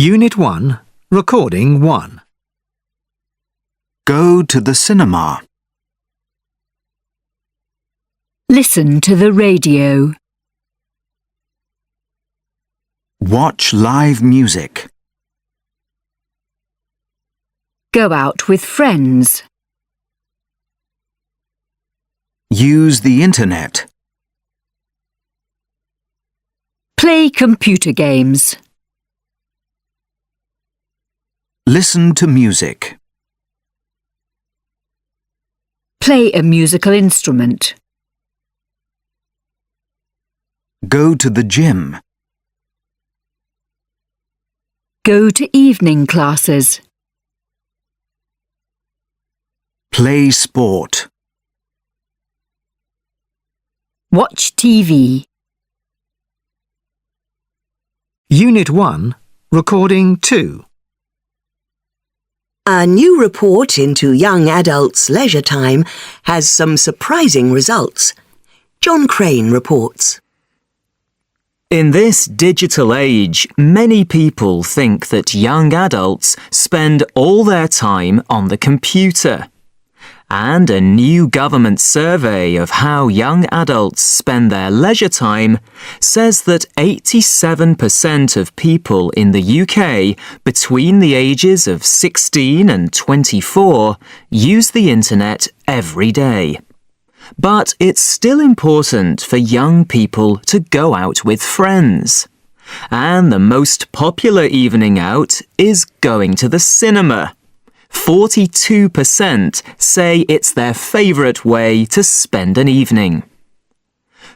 Unit 1, Recording 1. Go to the cinema. Listen to the radio. Watch live music. Go out with friends. Use the internet. Play computer games. Listen to music. Play a musical instrument. Go to the gym. Go to evening classes. Play sport. Watch TV. Unit 1, Recording 2. A new report into young adults' leisure time has some surprising results. John Crane reports. In this digital age, many people think that young adults spend all their time on the computer. And a new government survey of how young adults spend their leisure time says that 87% of people in the UK between the ages of 16 and 24 use the internet every day. But it's still important for young people to go out with friends. And the most popular evening out is going to the cinema. 42% say it's their favourite way to spend an evening.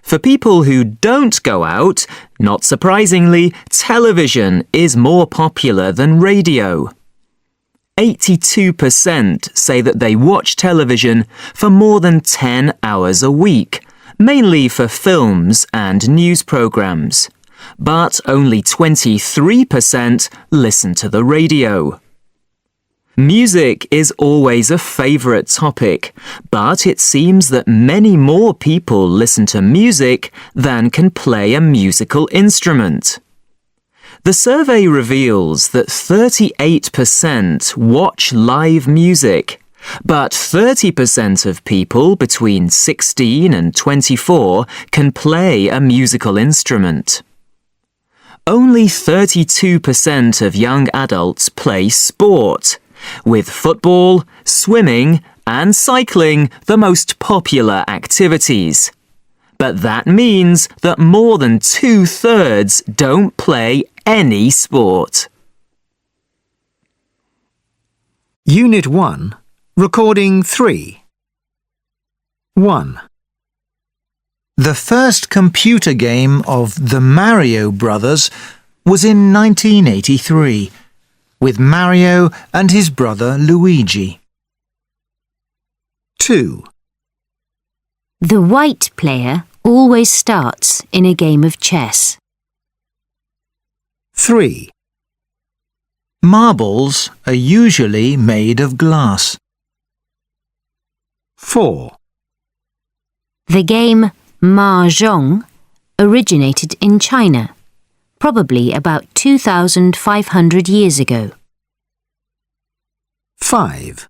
For people who don't go out, not surprisingly, television is more popular than radio. 82% say that they watch television for more than 10 hours a week, mainly for films and news programmes. But only 23% listen to the radio. Music is always a favourite topic, but it seems that many more people listen to music than can play a musical instrument. The survey reveals that 38% watch live music, but 30% of people between 16 and 24 can play a musical instrument. Only 32% of young adults play sport, with football, swimming and cycling the most popular activities. But that means that more than 2/3 don't play any sport. Unit 1, Recording 3. 1. The first computer game of the Mario Brothers was in 1983, with Mario and his brother Luigi. 2. The white player always starts in a game of chess. 3. Marbles are usually made of glass. 4. The game Mahjong originated in China, probably about 2,500 years ago. 5.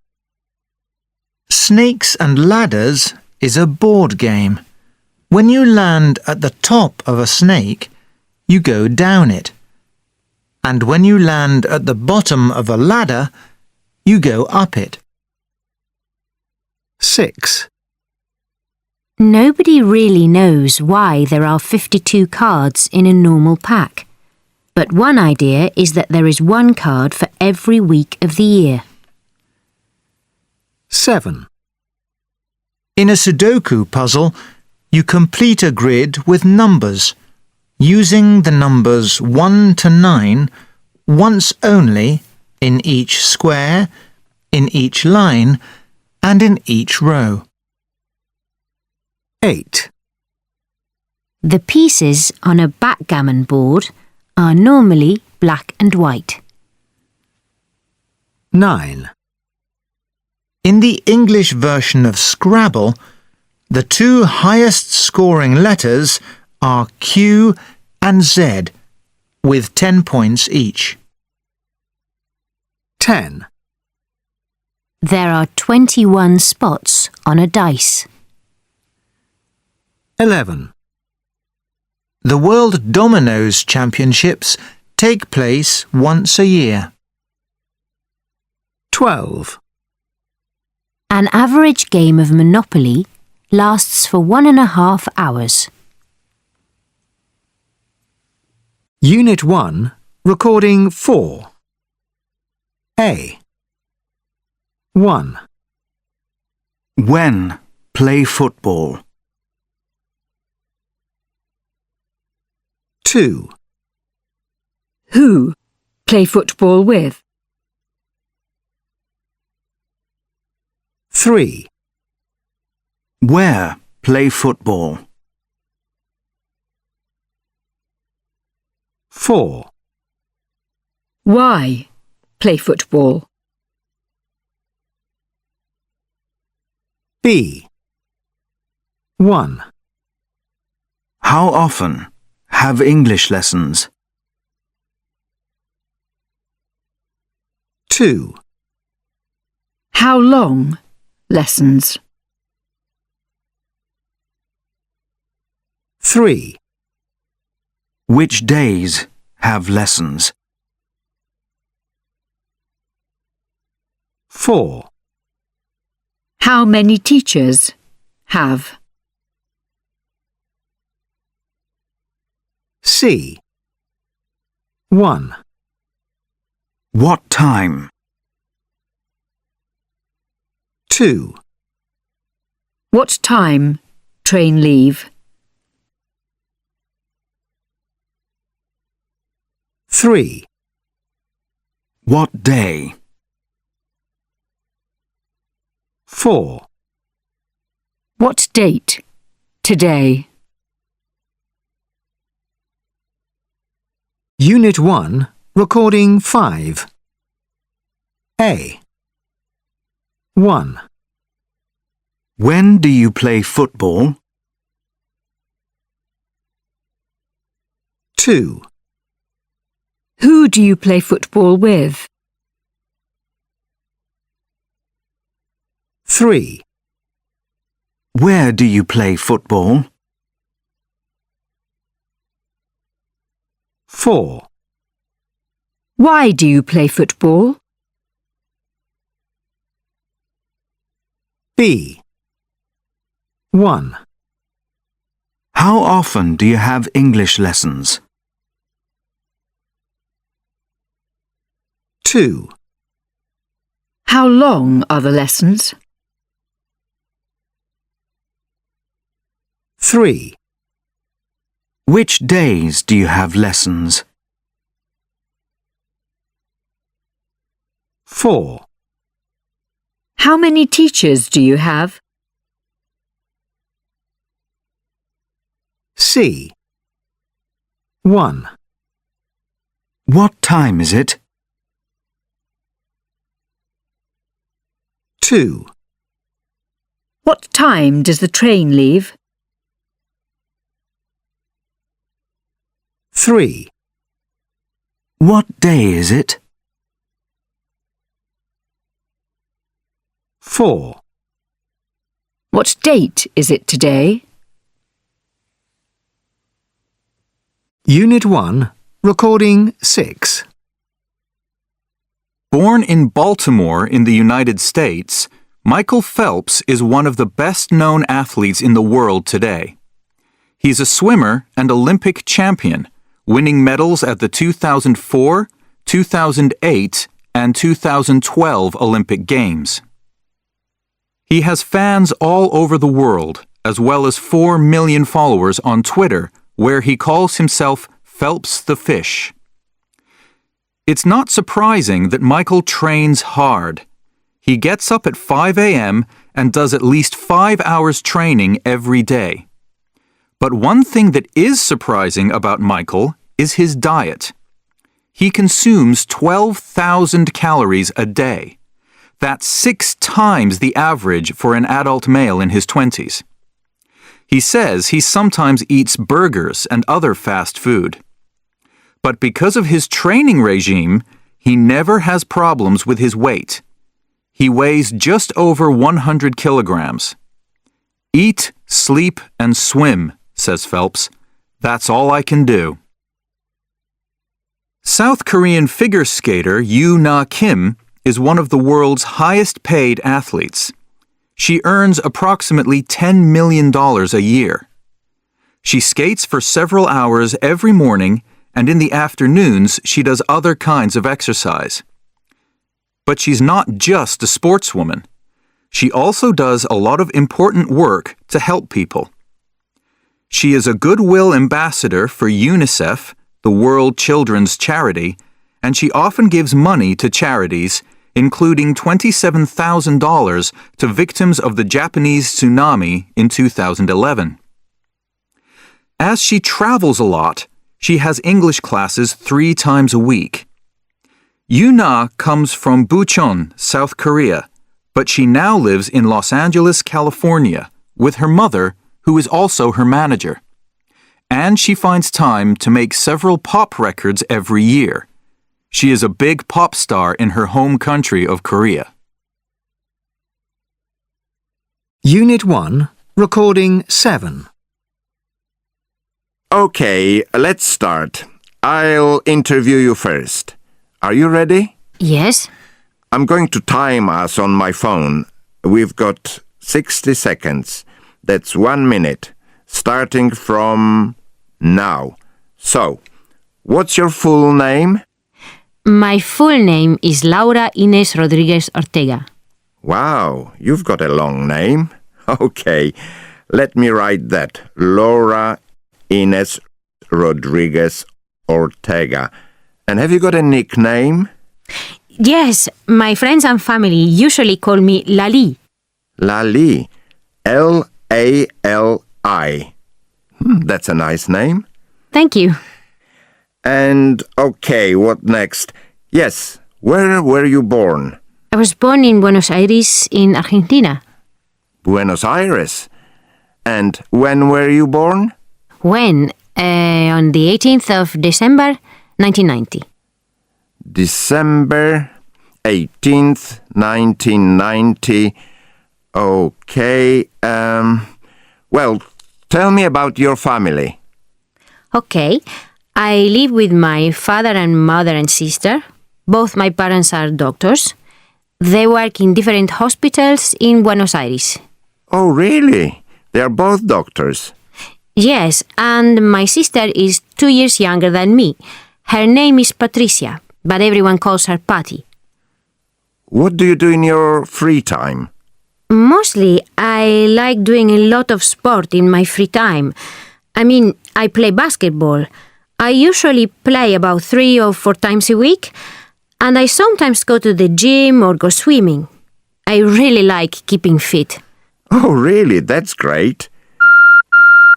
Snakes and Ladders is a board game. When you land at the top of a snake, you go down it. And when you land at the bottom of a ladder, you go up it. 6. Nobody really knows why there are 52 cards in a normal pack. But one idea is that there is one card for every week of the year. 7. In a Sudoku puzzle, you complete a grid with numbers, using the numbers 1 to 9 once only in each square, in each line, and in each row. 8. The pieces on a backgammon board are normally black and white. 9. In the English version of Scrabble, the two highest scoring letters are Q and Z, with 10 points each. 10. There are 21 spots on a dice. 11. The World Dominoes Championships take place once a year. 12. An average game of Monopoly lasts for 1.5 hours. Unit 1, Recording 4. A. 1. When play football. 2. Who play football with? 3. Where play football. 4. Why play football? B. 1. How often have English lessons? 2. How long lessons? 3. Which days have lessons? 4. How many teachers have? C. 1. What time? 2. What time train leave? 3. What day? 4. What date today? Unit 1, Recording 5. A. 1. When do you play football? 2. Who do you play football with? 3. Where do you play football? 4. Why do you play football? B. 1. How often do you have English lessons? 2. How long are the lessons? 3. Which days do you have lessons? 4. How many teachers do you have? C. 1. What time is it? 2. What time does the train leave? 3. What day is it? 4. What date is it today? Unit 1, Recording 6. Born in Baltimore in the United States, Michael Phelps is one of the best-known athletes in the world today. He's a swimmer and Olympic champion, winning medals at the 2004, 2008, and 2012 Olympic Games. He has fans all over the world, as well as 4 million followers on Twitter, where he calls himself Phelps the Fish. It's not surprising that Michael trains hard. He gets up at 5 a.m. and does at least 5 hours training every day. But one thing that is surprising about Michael is his diet. He consumes 12,000 calories a day. That's 6 times the average for an adult male in his 20s. He says he sometimes eats burgers and other fast food. But because of his training regime, He never has problems with his weight. He weighs just over 100 kilograms. Eat, sleep, and swim, says Phelps. That's all I can do. South Korean figure skater Yoo-na Kim is one of the world's highest paid athletes. She earns approximately $10 million a year. She skates for several hours every morning, and in the afternoons she does other kinds of exercise. But she's not just a sportswoman. She also does a lot of important work to help people. She is a goodwill ambassador for UNICEF, the World Children's Charity, and she often gives money to charities, including $27,000 to victims of the Japanese tsunami in 2011. As she travels a lot, she has English classes 3 times a week. Yoo-na comes from Bucheon, South Korea, but she now lives in Los Angeles, California, with her mother, who is also her manager. And she finds time to make several pop records every year. She is a big pop star in her home country of Korea. Unit 1, Recording 7. Okay, let's start. I'll interview you first. Are you ready? Yes. I'm going to time us on my phone. We've got 60 seconds. That's 1 minute, starting from now. So, what's your full name? My full name is Laura Inés Rodríguez Ortega. Wow, you've got a long name. Okay, let me write that. Laura Inés Rodríguez Ortega. And have you got a nickname? Yes, my friends and family usually call me Lali. Lali. L-A-L-I. That's a nice name. Thank you. And, okay, what next? Yes, where were you born? I was born in Buenos Aires in Argentina. Buenos Aires. And when were you born? When? On the 18th of December, 1990. December 18th, 1990. Okay, well, tell me about your family. Okay, I live with my father and mother and sister. Both my parents are doctors. They work in different hospitals in Buenos Aires. Oh, really? They are both doctors. Yes, and my sister is 2 years younger than me. Her name is Patricia, but everyone calls her Patty. What do you do in your free time? Mostly, I like doing a lot of sport in my free time. I mean, I play basketball. I usually play about 3 or 4 times a week, and I sometimes go to the gym or go swimming. I really like keeping fit. Oh, really? That's great.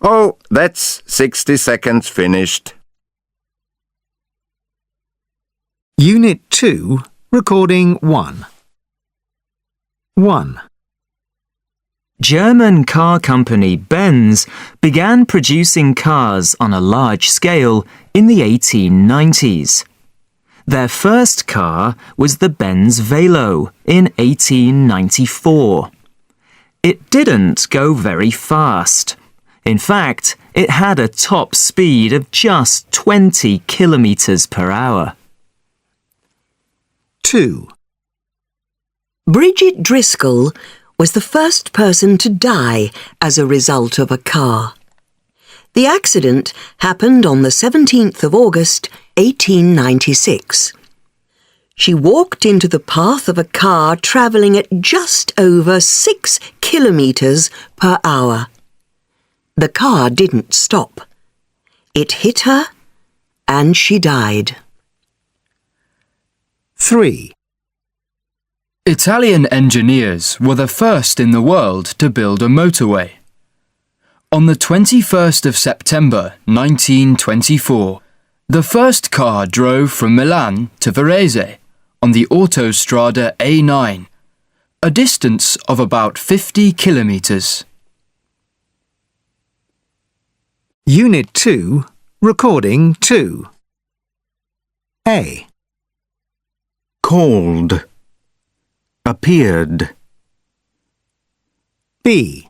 Oh, that's 60 seconds finished. Unit 2, Recording 1. 1. German car company Benz began producing cars on a large scale in the 1890s. Their first car was the Benz Velo in 1894. It didn't go very fast. In fact, it had a top speed of just 20 kilometers per hour. 2. Bridget Driscoll was the first person to die as a result of a car. The accident happened on the 17th of August, 1896. She walked into the path of a car travelling at just over 6 kilometres per hour. The car didn't stop. It hit her and she died. 3. Italian engineers were the first in the world to build a motorway. On the 21st of September 1924, the first car drove from Milan to Varese on the Autostrada A9, a distance of about 50 kilometres. Unit 2, Recording 2. A. called, appeared, B.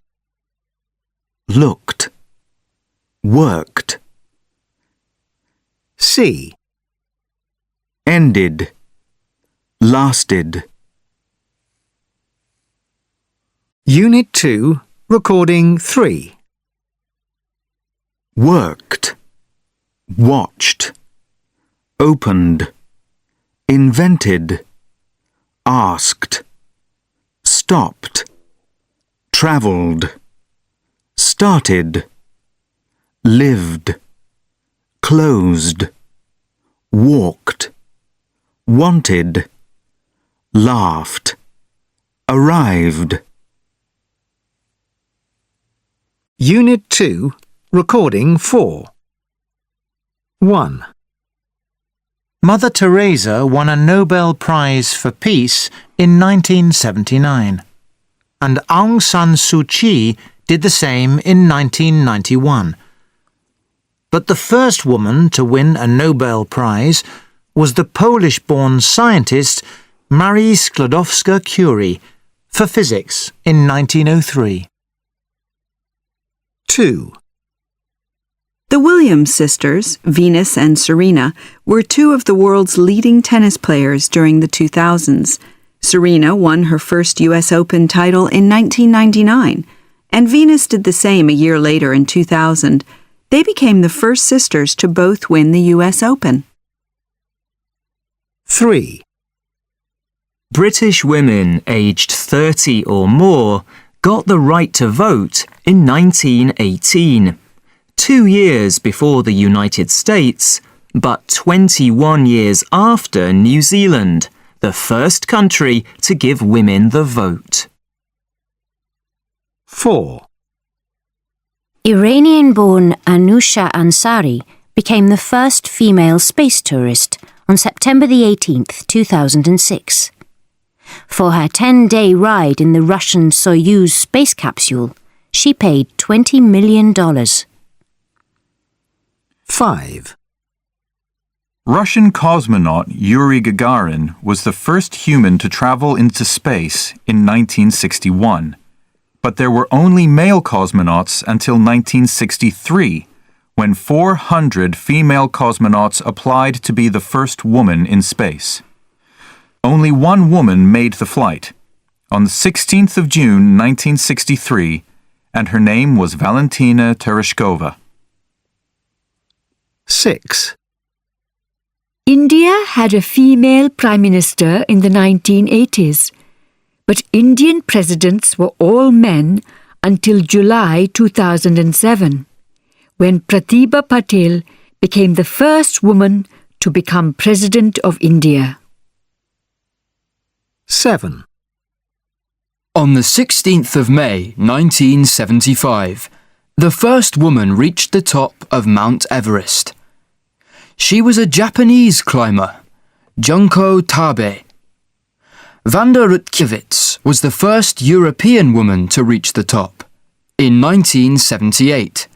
looked, worked, C. ended, lasted. Unit 2, Recording 3. Worked, watched, opened, invented, asked, stopped, travelled, started, lived, closed, walked, wanted, laughed, arrived. Unit 2, Recording 4. 1. Mother Teresa won a Nobel Prize for Peace in 1979, and Aung San Suu Kyi did the same in 1991. But the first woman to win a Nobel Prize was the Polish-born scientist Marie Sklodowska-Curie for physics in 1903. 2. The Williams sisters, Venus and Serena, were two of the world's leading tennis players during the 2000s. Serena won her first U.S. Open title in 1999, and Venus did the same a year later in 2000. They became the first sisters to both win the U.S. Open. 3. British women aged 30 or more got the right to vote in 1918, 2 years before the United States, but 21 years after New Zealand, the first country to give women the vote. 4. Iranian-born Anusha Ansari became the first female space tourist on September the 18th, 2006. For her 10-day ride in the Russian Soyuz space capsule, she paid $20 million. 5. Russian cosmonaut Yuri Gagarin was the first human to travel into space in 1961. But there were only male cosmonauts until 1963, when 400 female cosmonauts applied to be the first woman in space. Only one woman made the flight, on the 16th of June 1963, and her name was Valentina Tereshkova. 6. India had a female Prime Minister in the 1980s, but Indian presidents were all men until July 2007, when Pratibha Patil became the first woman to become President of India. 7. On the 16th of May 1975, the first woman reached the top of Mount Everest. She was a Japanese climber, Junko Tabe. Wanda Rutkiewicz was the first European woman to reach the top, in 1978.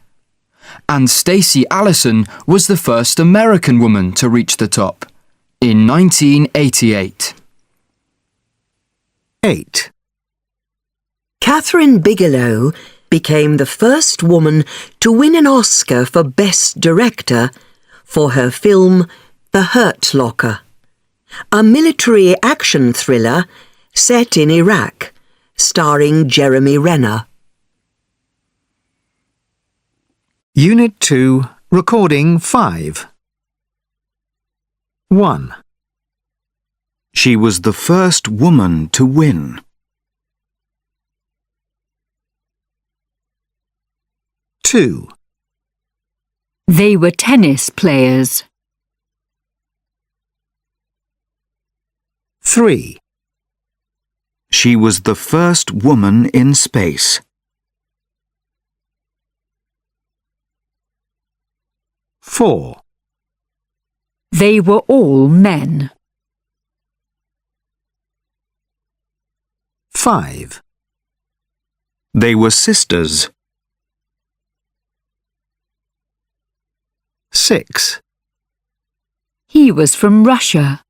And Stacey Allison was the first American woman to reach the top, in 1988. 8. Catherine Bigelow became the first woman to win an Oscar for Best Director for her film The Hurt Locker, a military action thriller set in Iraq, starring Jeremy Renner. Unit 2, Recording 5. 1. She was the first woman to win. 2. They were tennis players. 3. She was the first woman in space. 4. They were all men. 5. They were sisters. 6. He was from Russia.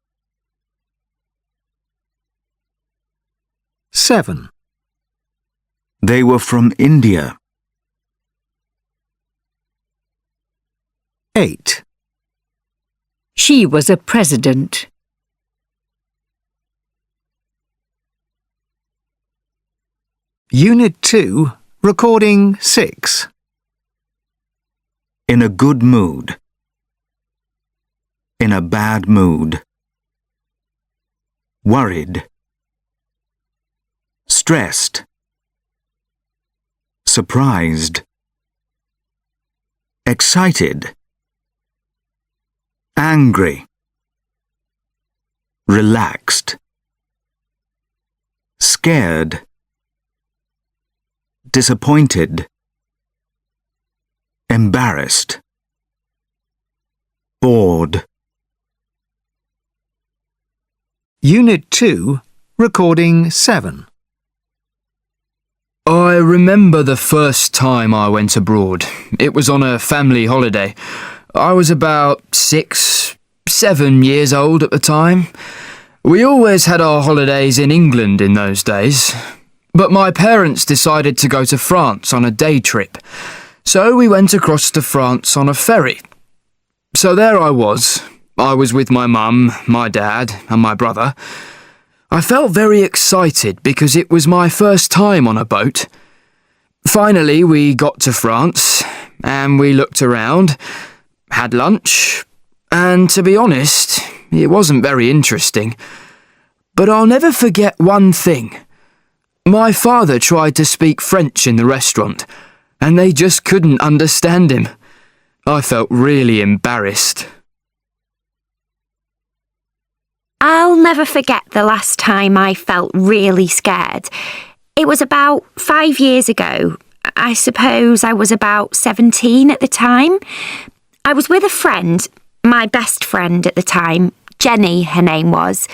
7. They were from India. 8. She was a president. Unit 2, Recording 6. In a good mood. In a bad mood. Worried. Stressed. Surprised. Excited. Angry. Relaxed. Scared. Disappointed. Embarrassed. Bored. Unit 2, Recording 7. I remember the first time I went abroad. It was on a family holiday. I was about 6, 7 years old at the time. We always had our holidays in England in those days. But my parents decided to go to France on a day trip. So we went across to France on a ferry. So there I was. I was with my mum, my dad, and my brother. I felt very excited because it was my first time on a boat. Finally, we got to France, and we looked around, had lunch, and to be honest, it wasn't very interesting. But I'll never forget one thing. My father tried to speak French in the restaurant, and they just couldn't understand him. I felt really embarrassed. I'll never forget the last time I felt really scared. It was about 5 years ago. I suppose I was about 17 at the time. I was with a friend, my best friend at the time, Jenny, her name was.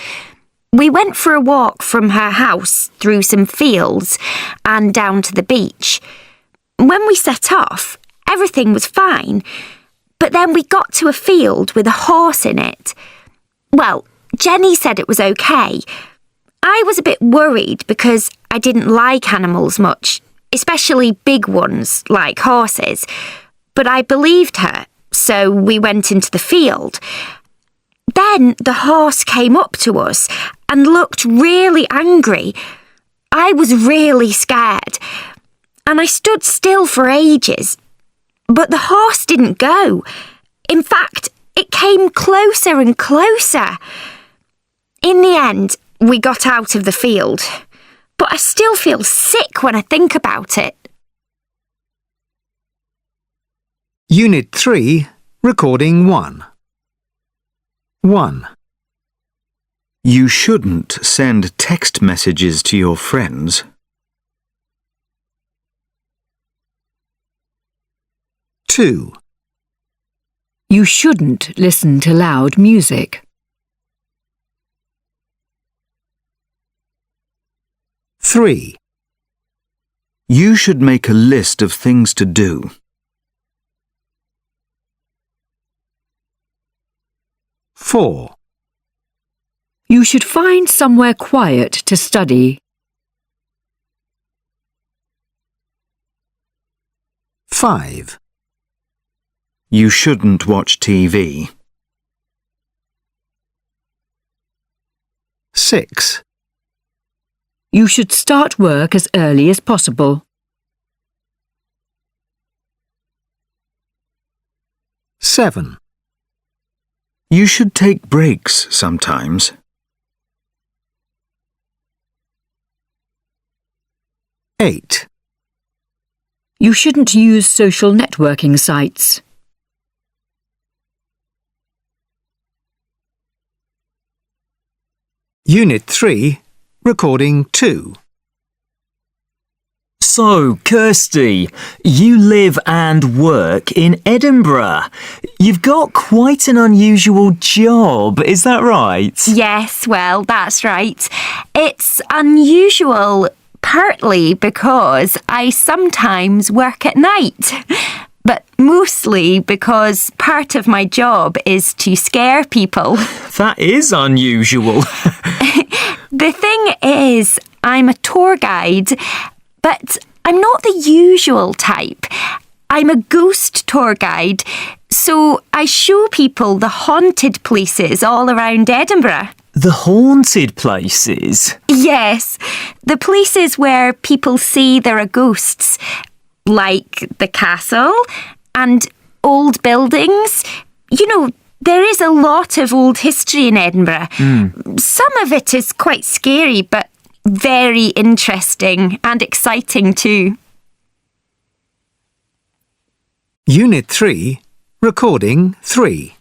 We went for a walk from her house through some fields and down to the beach. When we set off, everything was fine. But then we got to a field with a horse in it. Well, Jenny said it was okay. I was a bit worried because I didn't like animals much, especially big ones like horses. But I believed her, so we went into the field. Then the horse came up to us and looked really angry. I was really scared, and I stood still for ages. But the horse didn't go. In fact, it came closer and closer. In the end, we got out of the field, but I still feel sick when I think about it. Unit 3, Recording 1. 1. You shouldn't send text messages to your friends. 2. You shouldn't listen to loud music. 3. You should make a list of things to do. 4. You should find somewhere quiet to study. 5. You shouldn't watch TV. 6. You should start work as early as possible. 7. You should take breaks sometimes. 8. You shouldn't use social networking sites. 3, Recording 2. So, Kirsty, you live and work in Edinburgh. You've got quite an unusual job, is that right? Yes, well, that's right. It's unusual partly because I sometimes work at night, but mostly because part of my job is to scare people. That is unusual. The thing is, I'm a tour guide, but I'm not the usual type. I'm a ghost tour guide, so I show people the haunted places all around Edinburgh. The haunted places? Yes, the places where people say there are ghosts, like the castle and old buildings. You know, there is a lot of old history in Edinburgh. Some of it is quite scary, but very interesting and exciting too. Unit 3, Recording 3.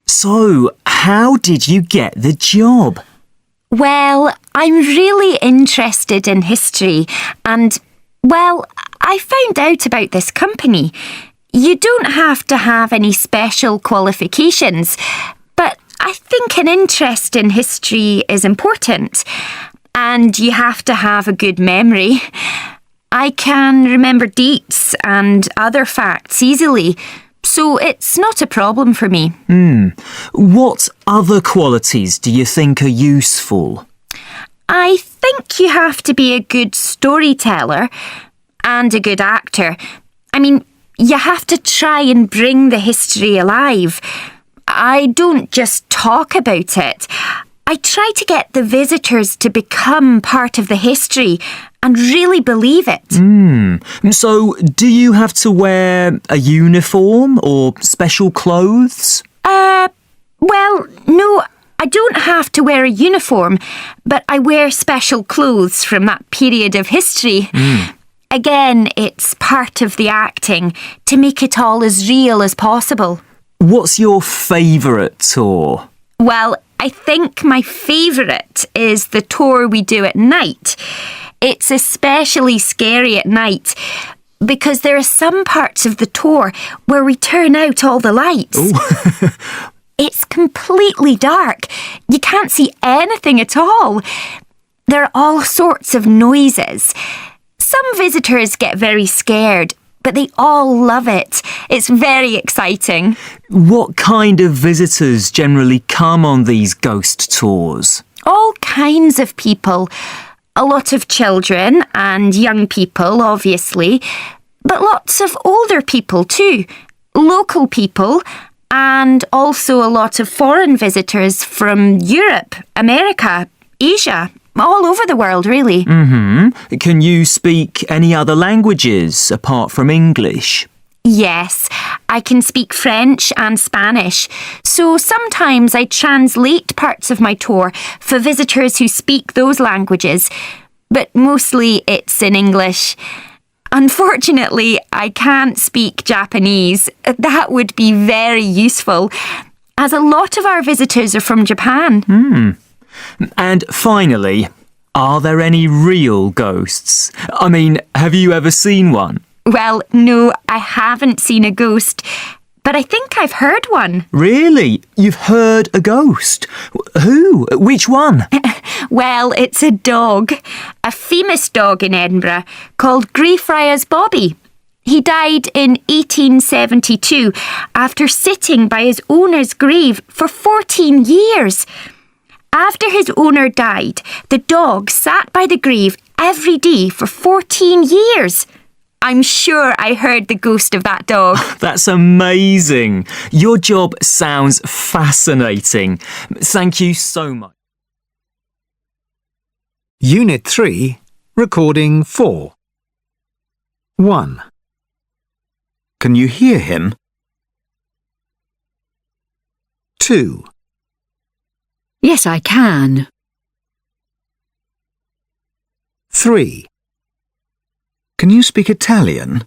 So, how did you get the job? Well, I'm really interested in history and, well, I found out about this company. You don't have to have any special qualifications, but I think an interest in history is important, and you have to have a good memory. I can remember dates and other facts easily, so it's not a problem for me. What other qualities do you think are useful? I think you have to be a good storyteller and a good actor. I mean, you have to try and bring the history alive. I don't just talk about it. I try to get the visitors to become part of the history and really believe it. So, do you have to wear a uniform or special clothes? Well, no, I don't have to wear a uniform, but I wear special clothes from that period of history. Again, it's part of the acting to make it all as real as possible. What's your favourite tour? Well, I think my favourite is the tour we do at night. It's especially scary at night because there are some parts of the tour where we turn out all the lights. It's completely dark. You can't see anything at all. There are all sorts of noises. Some visitors get very scared, but they all love it. It's very exciting. What kind of visitors generally come on these ghost tours? All kinds of people. A lot of children and young people, obviously, but lots of older people too. Local people, and also a lot of foreign visitors from Europe, America, Asia, all over the world, really. Can you speak any other languages apart from English? Yes, I can speak French and Spanish, so sometimes I translate parts of my tour for visitors who speak those languages, but mostly it's in English. Unfortunately, I can't speak Japanese. That would be very useful, as a lot of our visitors are from Japan. And finally, are there any real ghosts? I mean, have you ever seen one? Well, no, I haven't seen a ghost, but I think I've heard one. Really? You've heard a ghost? Who? Which one? Well, it's a dog. A famous dog in Edinburgh called Greyfriars Bobby. He died in 1872 after sitting by his owner's grave for 14 years. After his owner died, the dog sat by the grave every day for 14 years. I'm sure I heard the ghost of that dog. That's amazing. Your job sounds fascinating. Thank you so much. Unit 3, Recording 4. 1. Can you hear him? 2. Yes, I can. 3. Can you speak Italian?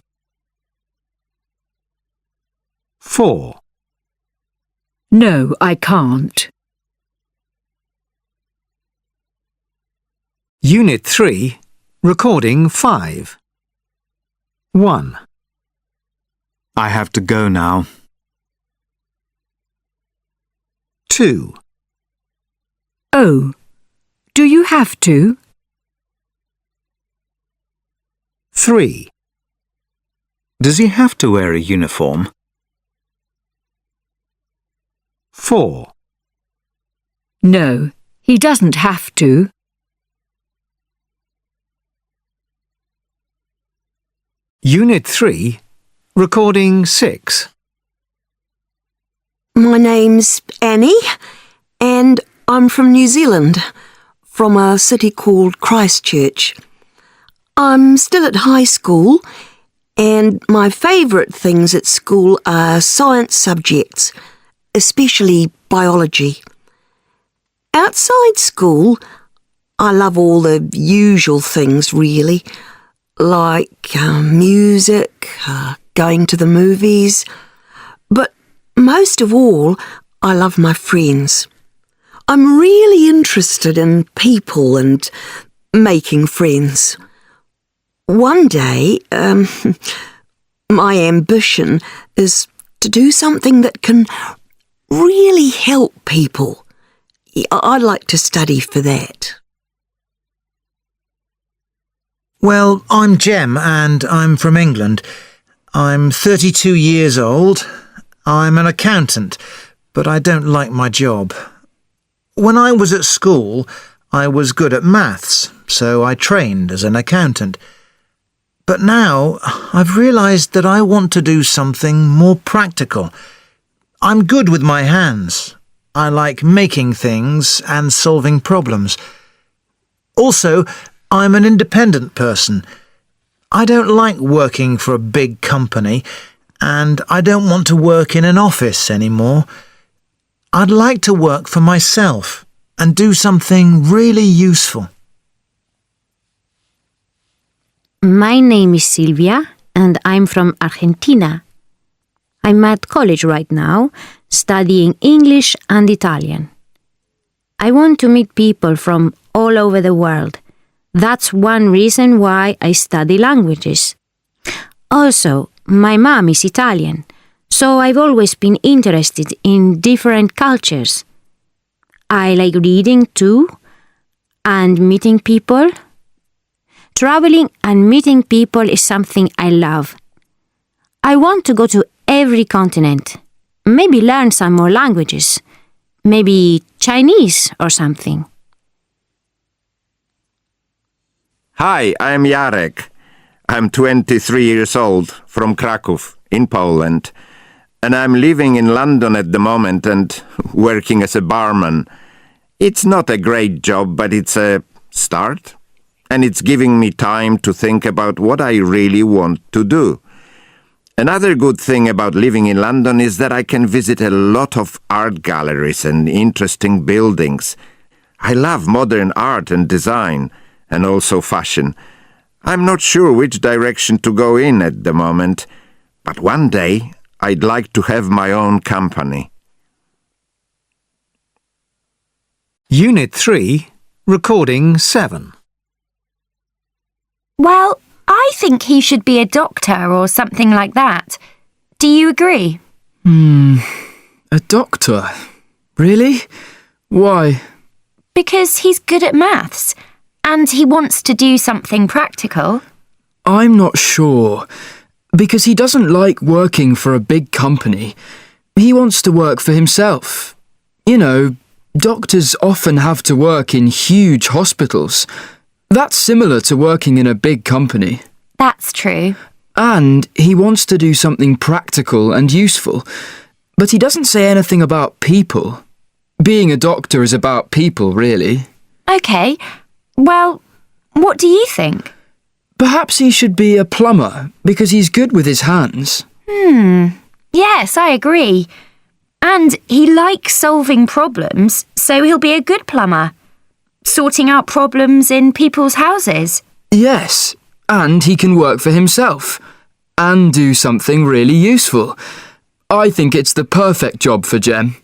4. No, I can't. Unit 3, Recording 5. 1. I have to go now. 2. Oh, do you have to? 3. Does he have to wear a uniform? 4. No, he doesn't have to. Unit 3, Recording 6. My name's Annie, and I'm from New Zealand, from a city called Christchurch. I'm still at high school, and my favourite things at school are science subjects, especially biology. Outside school, I love all the usual things, really, like music, going to the movies. But most of all, I love my friends. I'm really interested in people and making friends. One day, my ambition is to do something that can really help people. I'd like to study for that. Well, I'm Jem and I'm from England. I'm 32 years old. I'm an accountant, but I don't like my job. When I was at school, I was good at maths, so I trained as an accountant. But now I've realised that I want to do something more practical. I'm good with my hands. I like making things and solving problems. Also, I'm an independent person. I don't like working for a big company, and I don't want to work in an office anymore. I'd like to work for myself and do something really useful. My name is Silvia, and I'm from Argentina. I'm at college right now, studying English and Italian. I want to meet people from all over the world. That's one reason why I study languages. Also, my mom is Italian, so I've always been interested in different cultures. I like reading too, and meeting people. Traveling and meeting people is something I love. I want to go to every continent, maybe learn some more languages, maybe Chinese or something. Hi, I'm Jarek. I'm 23 years old, from Kraków, in Poland, and I'm living in London at the moment and working as a barman. It's not a great job, but it's a start, and it's giving me time to think about what I really want to do. Another good thing about living in London is that I can visit a lot of art galleries and interesting buildings. I love modern art and design, and also fashion. I'm not sure which direction to go in at the moment, but one day I'd like to have my own company. Unit 3, Recording 7. Well, I think he should be a doctor or something like that. Do you agree? A doctor? Really? Why? Because he's good at maths, and he wants to do something practical. I'm not sure. Because he doesn't like working for a big company. He wants to work for himself. You know, doctors often have to work in huge hospitals. That's similar to working in a big company. That's true. And he wants to do something practical and useful. But he doesn't say anything about people. Being a doctor is about people, really. OK. Well, what do you think? Perhaps he should be a plumber, because he's good with his hands. Yes, I agree. And he likes solving problems, so he'll be a good plumber. Sorting out problems in people's houses. Yes, and he can work for himself. And do something really useful. I think it's the perfect job for Jem.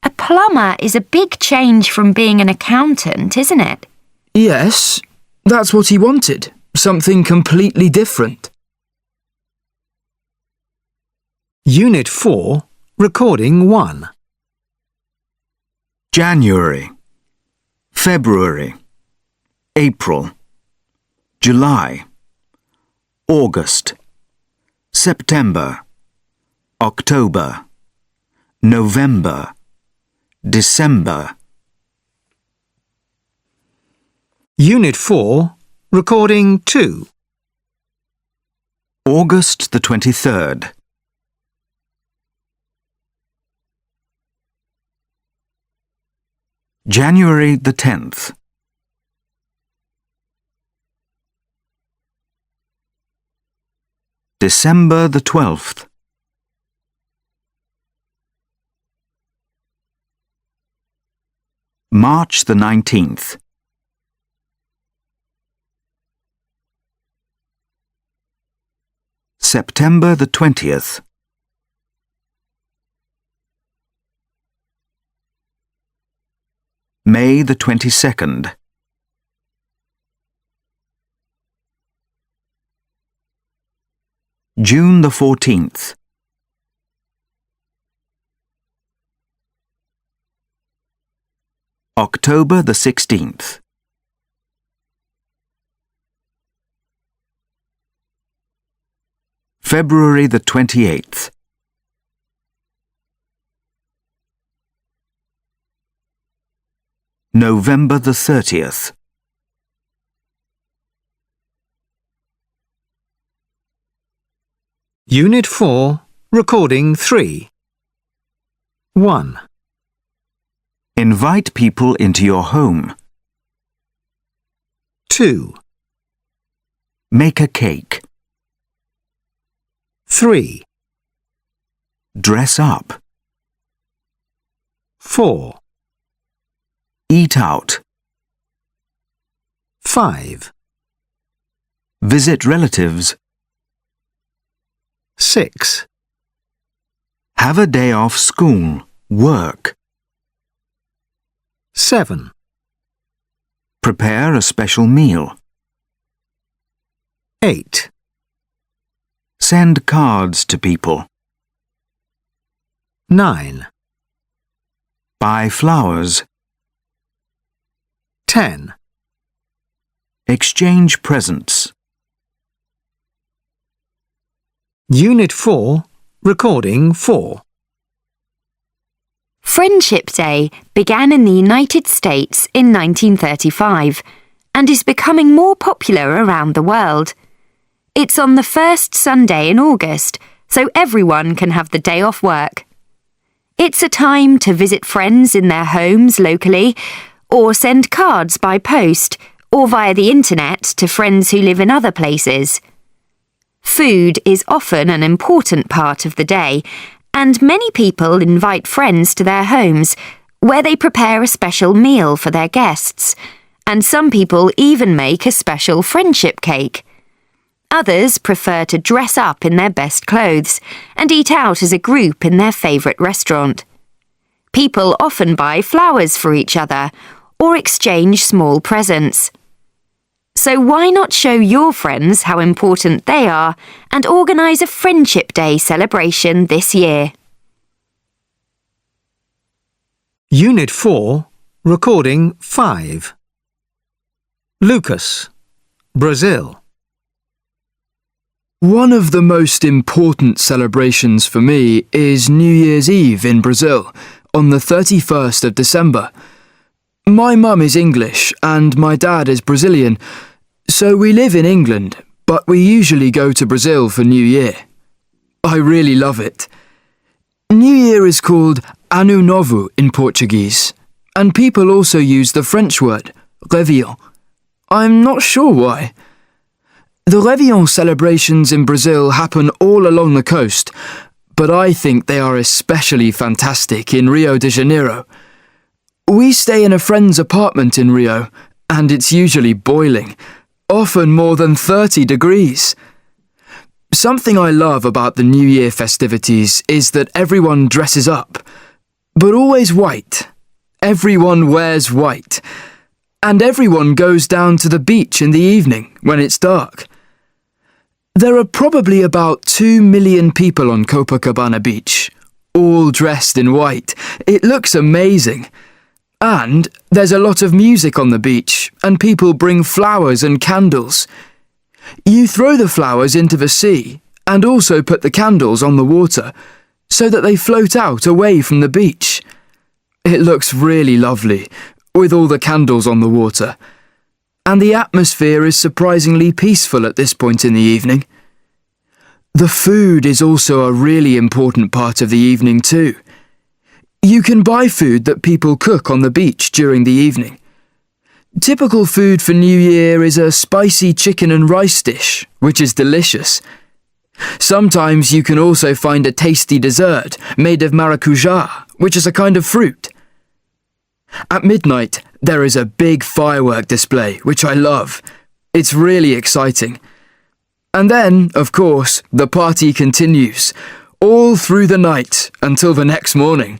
A plumber is a big change from being an accountant, isn't it? Yes, that's what he wanted. Something completely different. Unit 4, Recording 1. January, February, April, July, August, September, October, November, December. Unit 4, Recording 2. August the 23rd. January the 10th. December the 12th. March the 19th. September the 20th. May the 22nd. June the 14th. October the 16th. February the 28th. November the 30th. Unit 4, Recording 3. 1. Invite people into your home. 2. Make a cake. 3. Dress up. 4. Eat out. 5. Visit relatives. 6. Have a day off school. Work. 7. Prepare a special meal. 8. Send cards to people. 9. Buy flowers. 10. Exchange presents. Unit 4, Recording 4. Friendship Day began in the United States in 1935 and is becoming more popular around the world. It's on the first Sunday in August, so everyone can have the day off work. It's a time to visit friends in their homes locally, or send cards by post or via the internet to friends who live in other places. Food is often an important part of the day, and many people invite friends to their homes, where they prepare a special meal for their guests, and some people even make a special friendship cake. Others prefer to dress up in their best clothes and eat out as a group in their favourite restaurant. People often buy flowers for each other or exchange small presents. So why not show your friends how important they are and organise a Friendship Day celebration this year? Unit 4, Recording 5. Lucas, Brazil. One of the most important celebrations for me is New Year's Eve in Brazil, on the 31st of December. My mum is English and my dad is Brazilian, so we live in England, but we usually go to Brazil for New Year. I really love it. New Year is called Ano Novo in Portuguese, and people also use the French word, Réveillon. I'm not sure why. The Réveillon celebrations in Brazil happen all along the coast, but I think they are especially fantastic in Rio de Janeiro. We stay in a friend's apartment in Rio, and it's usually boiling, often more than 30 degrees. Something I love about the New Year festivities is that everyone dresses up, but always white. Everyone wears white, and everyone goes down to the beach in the evening when it's dark. There are probably about 2 million people on Copacabana Beach, all dressed in white. It looks amazing. And there's a lot of music on the beach, and people bring flowers and candles. You throw the flowers into the sea, and also put the candles on the water, so that they float out away from the beach. It looks really lovely, with all the candles on the water. And the atmosphere is surprisingly peaceful at this point in the evening. The food is also a really important part of the evening too. You can buy food that people cook on the beach during the evening. Typical food for New Year is a spicy chicken and rice dish, which is delicious. Sometimes you can also find a tasty dessert made of maracuja, which is a kind of fruit. At midnight, there is a big firework display, which I love. It's really exciting. And then, of course, the party continues, all through the night until the next morning.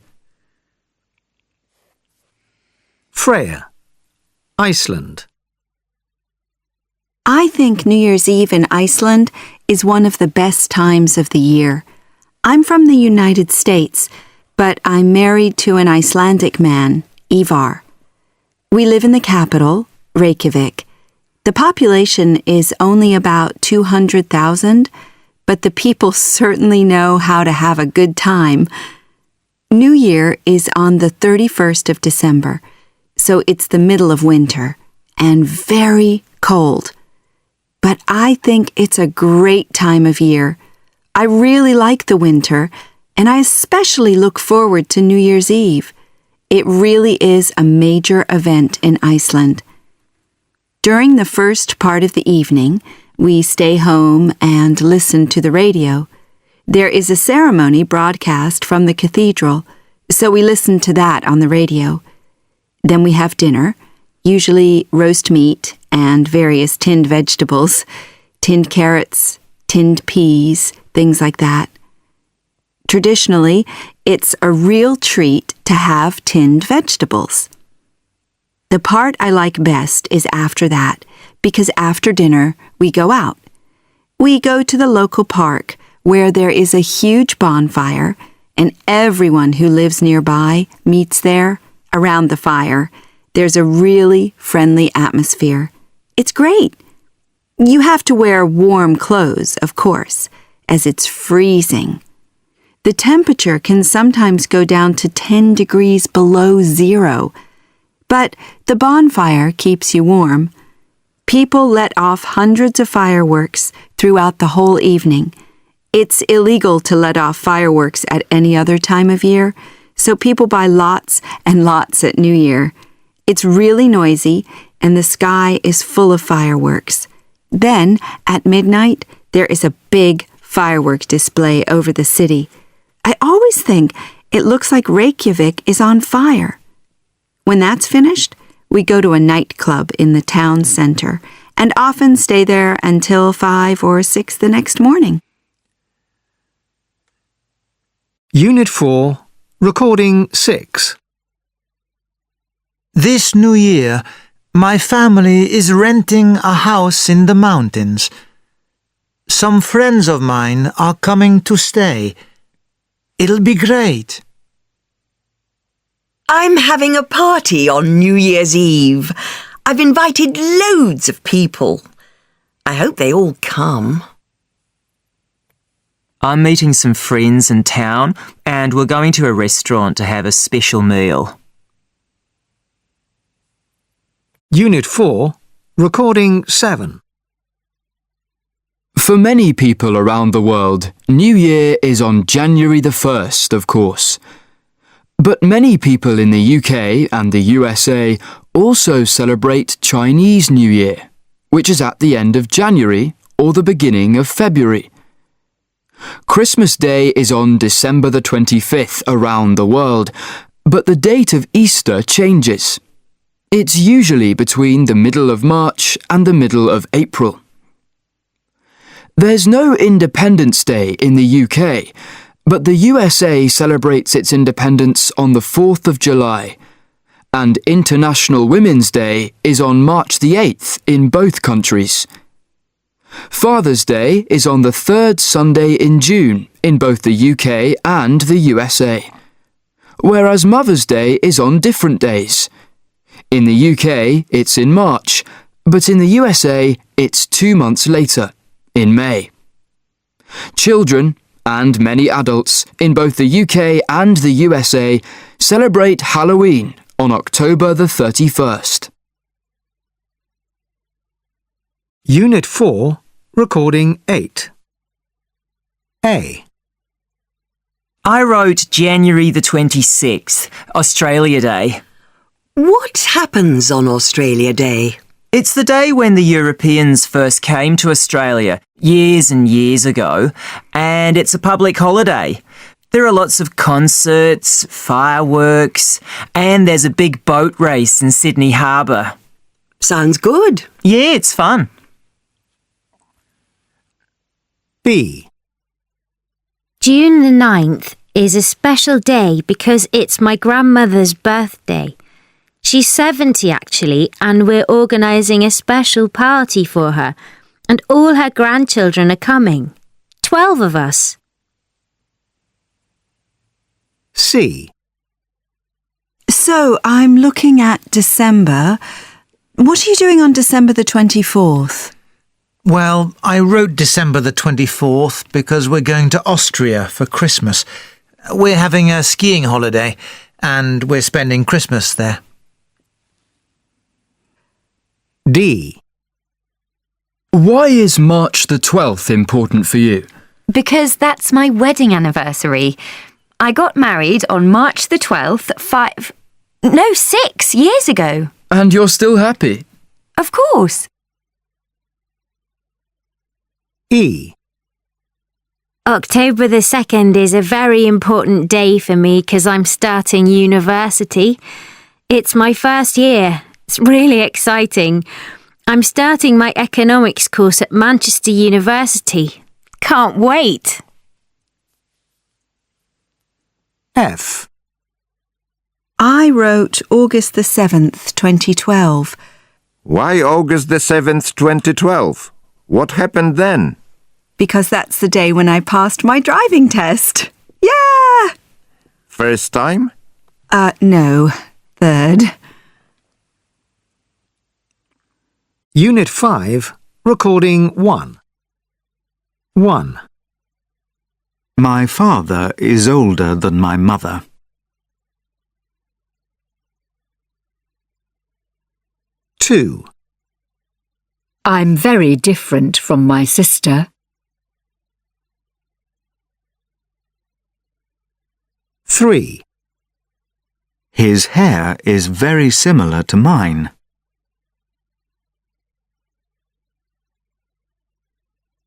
Freya, Iceland. I think New Year's Eve in Iceland is one of the best times of the year. I'm from the United States, but I'm married to an Icelandic man, Ivar. We live in the capital, Reykjavik. The population is only about 200,000, but the people certainly know how to have a good time. New Year is on the 31st of December, so it's the middle of winter and very cold. But I think it's a great time of year. I really like the winter, and I especially look forward to New Year's Eve. It really is a major event in Iceland. During the first part of the evening, we stay home and listen to the radio. There is a ceremony broadcast from the cathedral, so we listen to that on the radio. Then we have dinner, usually roast meat and various tinned vegetables, tinned carrots, tinned peas, things like that. Traditionally, it's a real treat to have tinned vegetables. The part I like best is after that, because after dinner we go out. We go to the local park where there is a huge bonfire and everyone who lives nearby meets there around the fire. There's a really friendly atmosphere. It's great. You have to wear warm clothes, of course, as it's freezing. The temperature can sometimes go down to 10 degrees below zero, but the bonfire keeps you warm. People let off hundreds of fireworks throughout the whole evening. It's illegal to let off fireworks at any other time of year, so people buy lots and lots at New Year. It's really noisy, and the sky is full of fireworks. Then, at midnight, there is a big firework display over the city. I always think it looks like Reykjavik is on fire. When that's finished, we go to a nightclub in the town center and often stay there until 5 or 6 the next morning. Unit 4, Recording 6. This New Year, my family is renting a house in the mountains. Some friends of mine are coming to stay. It'll be great. I'm having a party on New Year's Eve. I've invited loads of people. I hope they all come. I'm meeting some friends in town and we're going to a restaurant to have a special meal. Unit 4, Recording 7. For many people around the world, New Year is on January the 1st, of course. But many people in the UK and the USA also celebrate Chinese New Year, which is at the end of January or the beginning of February. Christmas Day is on December the 25th around the world, but the date of Easter changes. It's usually between the middle of March and the middle of April. There's no Independence Day in the UK, but the USA celebrates its independence on the 4th of July, and International Women's Day is on March the 8th in both countries. Father's Day is on the third Sunday in June in both the UK and the USA, whereas Mother's Day is on different days. In the UK, it's in March, but in the USA, it's 2 months later, in May. Children, and many adults, in both the UK and the USA, celebrate Halloween on October the 31st. Unit 4, Recording 8. A. I wrote January the 26th, Australia Day. What happens on Australia Day? It's the day when the Europeans first came to Australia, years and years ago, and it's a public holiday. There are lots of concerts, fireworks, and there's a big boat race in Sydney Harbour. Sounds good. Yeah, it's fun. B. June the 9th is a special day because it's my grandmother's birthday. She's 70 actually, and we're organising a special party for her, and all her grandchildren are coming. 12 of us. C. So, I'm looking at December. What are you doing on December the 24th? Well, I wrote December the 24th because we're going to Austria for Christmas. We're having a skiing holiday and we're spending Christmas there. D. Why is March the 12th important for you? Because that's my wedding anniversary. I got married on March the 12th, 6 years ago. And you're still happy? Of course. E. October the 2nd is a very important day for me because I'm starting university. It's my first year. It's really exciting. I'm starting my economics course at Manchester University. Can't wait. F. I wrote August the 7th, 2012. Why August the 7th, 2012? What happened then? Because that's the day when I passed my driving test. Yeah! First time? No. Third. Unit 5, Recording 1. 1. My father is older than my mother. 2. I'm very different from my sister. 3. His hair is very similar to mine.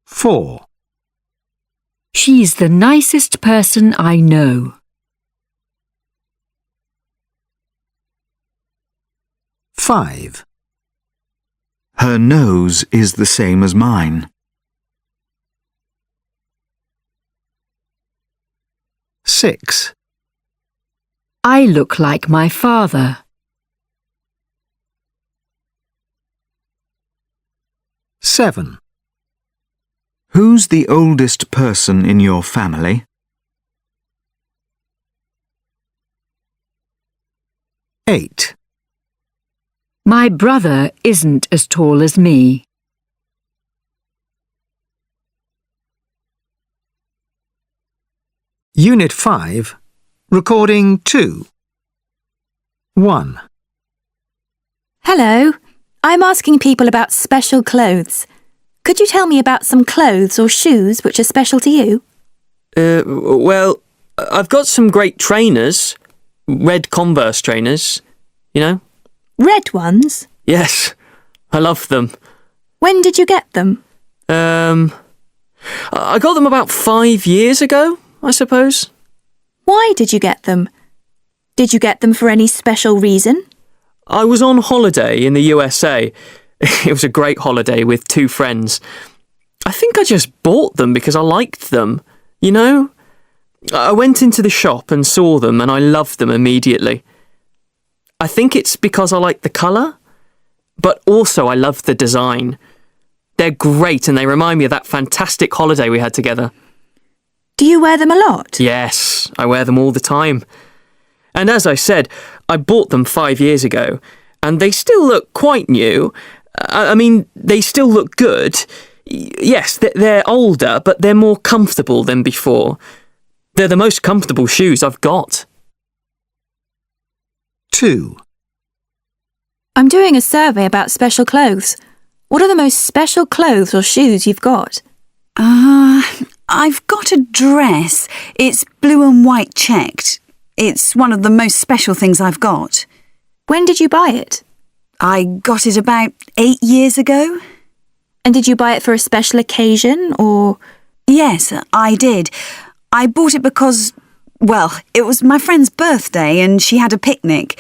4. She's the nicest person I know. 5. Her nose is the same as mine. 6. I look like my father. 7. Who's the oldest person in your family? 8. My brother isn't as tall as me. Unit 5, Recording 2. 1. Hello, I'm asking people about special clothes. Could you tell me about some clothes or shoes which are special to you? Well, I've got some great trainers. Red Converse trainers, you know? Red ones? Yes, I love them. When did you get them? I got them about 5 years ago, I suppose. Why did you get them? Did you get them for any special reason? I was on holiday in the USA. It was a great holiday with 2 friends. I think I just bought them because I liked them, you know? I went into the shop and saw them and I loved them immediately. I think it's because I like the colour, but also I love the design. They're great and they remind me of that fantastic holiday we had together. Do you wear them a lot? Yes, I wear them all the time. And as I said, I bought them 5 years ago, and they still look quite new. I mean, they still look good. Yes, they're older, but they're more comfortable than before. They're the most comfortable shoes I've got. 2. I'm doing a survey about special clothes. What are the most special clothes or shoes you've got? I've got a dress. It's blue and white checked. It's one of the most special things I've got. When did you buy it? I got it about 8 years ago. And did you buy it for a special occasion, or...? Yes, I did. I bought it because, well, it was my friend's birthday and she had a picnic.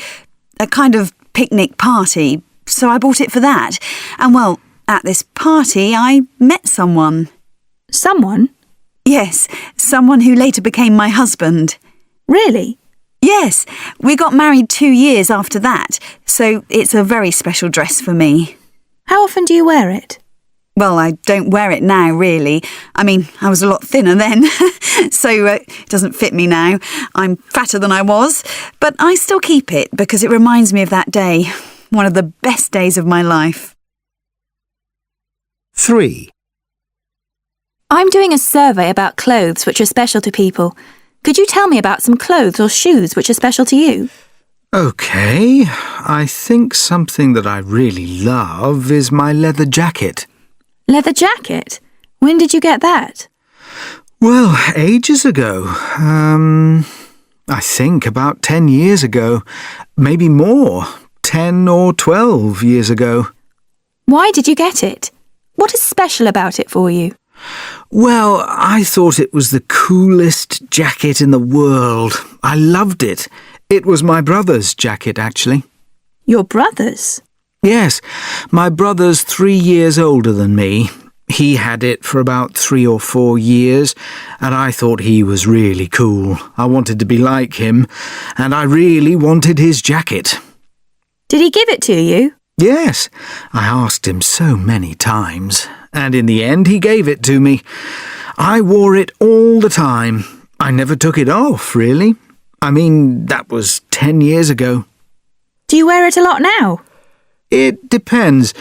A kind of picnic party. So I bought it for that. And, well, at this party I met someone. Someone? Yes, someone who later became my husband. Really? Yes, we got married 2 years after that, so it's a very special dress for me. How often do you wear it? Well, I don't wear it now, really. I mean, I was a lot thinner then, so it doesn't fit me now. I'm fatter than I was, but I still keep it because it reminds me of that day, one of the best days of my life. 3. I'm doing a survey about clothes which are special to people. Could you tell me about some clothes or shoes which are special to you? OK, I think something that I really love is my leather jacket. Leather jacket? When did you get that? Well, ages ago. I think about 10 years ago. Maybe more. 10 or 12 years ago. Why did you get it? What is special about it for you? Well, I thought it was the coolest jacket in the world. I loved it. It was my brother's jacket, actually. Your brother's? Yes, my brother's 3 years older than me. He had it for about 3 or 4 years, and I thought he was really cool. I wanted to be like him, and I really wanted his jacket. Did he give it to you? Yes, I asked him so many times, and in the end he gave it to me. I wore it all the time. I never took it off, really. I mean, that was 10 years ago. Do you wear it a lot now? It depends.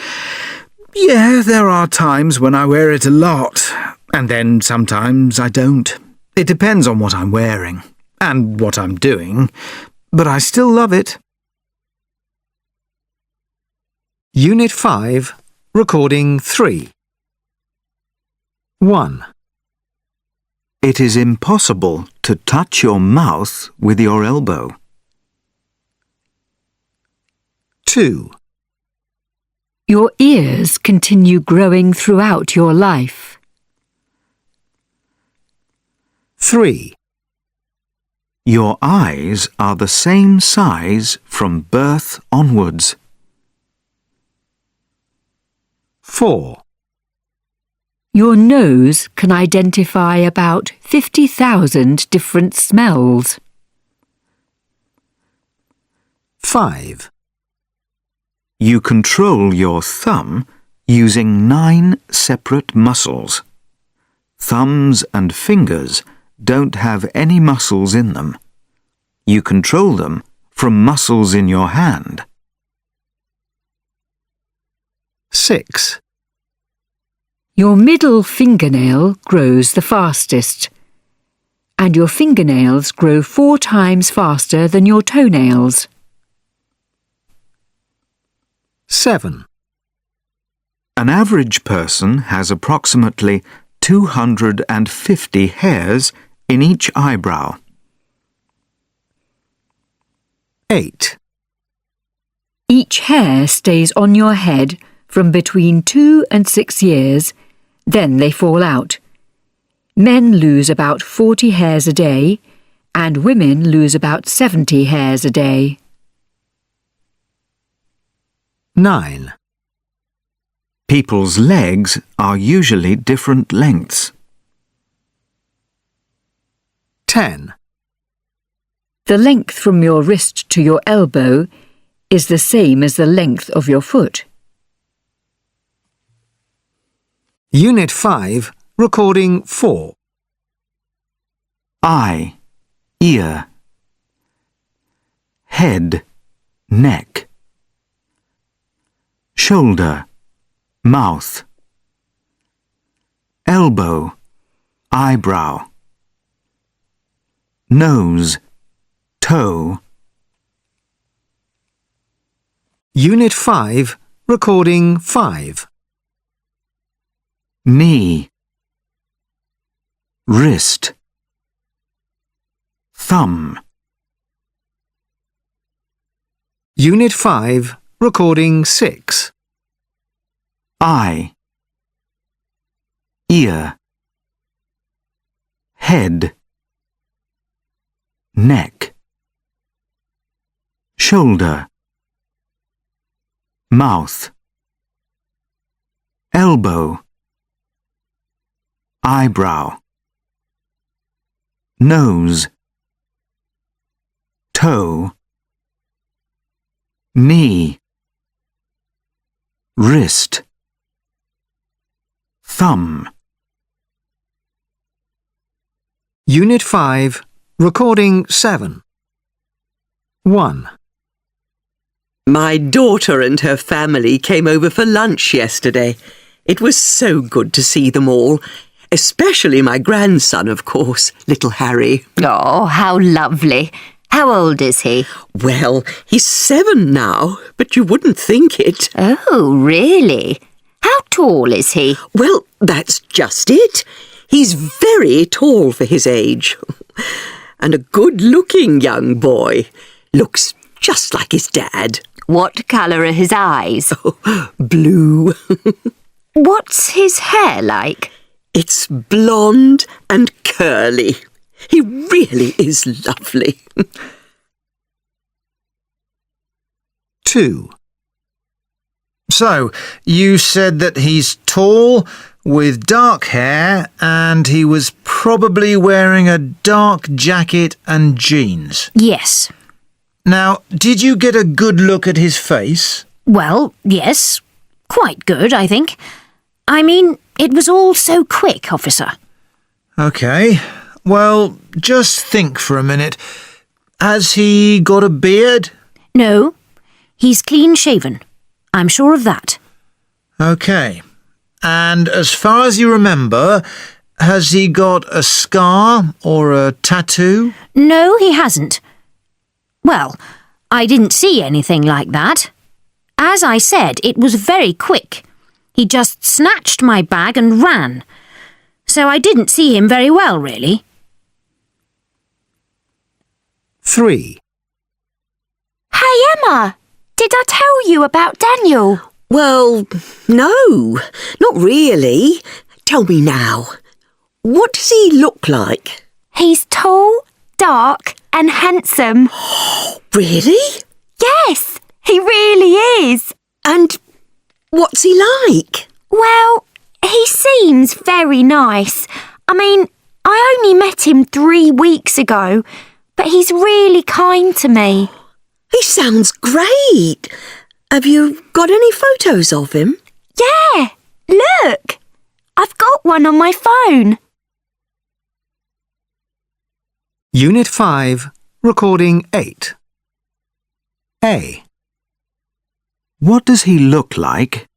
Yeah, there are times when I wear it a lot, and then sometimes I don't. It depends on what I'm wearing, and what I'm doing, but I still love it. Unit 5, Recording 3. 1. It is impossible to touch your mouth with your elbow. 2. Your ears continue growing throughout your life. 3. Your eyes are the same size from birth onwards. 4. Your nose can identify about 50,000 different smells. 5. You control your thumb using 9 separate muscles. Thumbs and fingers don't have any muscles in them. You control them from muscles in your hand. 6. Your middle fingernail grows the fastest, and your fingernails grow 4 times faster than your toenails. 7. An average person has approximately 250 hairs in each eyebrow. 8. Each hair stays on your head from between 2 and 6 years, then they fall out. Men lose about 40 hairs a day, and women lose about 70 hairs a day. 9. People's legs are usually different lengths. 10. The length from your wrist to your elbow is the same as the length of your foot. Unit 5, Recording 4. Eye, ear, head, neck, shoulder, mouth, elbow, eyebrow, nose, toe. Unit 5, Recording 5. Knee, wrist, thumb. Unit 5, Recording 6. Eye, ear, head, neck, shoulder, mouth, elbow, eyebrow, nose, toe, knee, wrist, thumb. Unit 5, Recording 7. 1. My daughter and her family came over for lunch yesterday. It was so good to see them all, especially my grandson, of course, little Harry. Oh, how lovely. How old is he? Well, he's 7 now, but you wouldn't think it. Oh, really? How tall is he? Well, that's just it. He's very tall for his age. And a good-looking young boy. Looks just like his dad. What colour are his eyes? Oh, blue. What's his hair like? It's blonde and curly. He really is lovely. 2. So, you said that he's tall, with dark hair, and he was probably wearing a dark jacket and jeans. Yes. Now, did you get a good look at his face? Well, yes. Quite good, I think. I mean, it was all so quick, officer. OK. Well, just think for a minute. Has he got a beard? No. He's clean-shaven. I'm sure of that. OK. And as far as you remember, has he got a scar or a tattoo? No, he hasn't. Well, I didn't see anything like that. As I said, it was very quick. He just snatched my bag and ran. So I didn't see him very well, really. 3. Hey, Emma, did I tell you about Daniel? Well, no, not really. Tell me now. What does he look like? He's tall, dark and handsome. Really? Yes, he really is. And what's he like? Well, he seems very nice. I mean, I only met him 3 weeks ago, but he's really kind to me. He sounds great. Have you got any photos of him? Yeah, look. I've got one on my phone. Unit 5, Recording 8. A. What does he look like?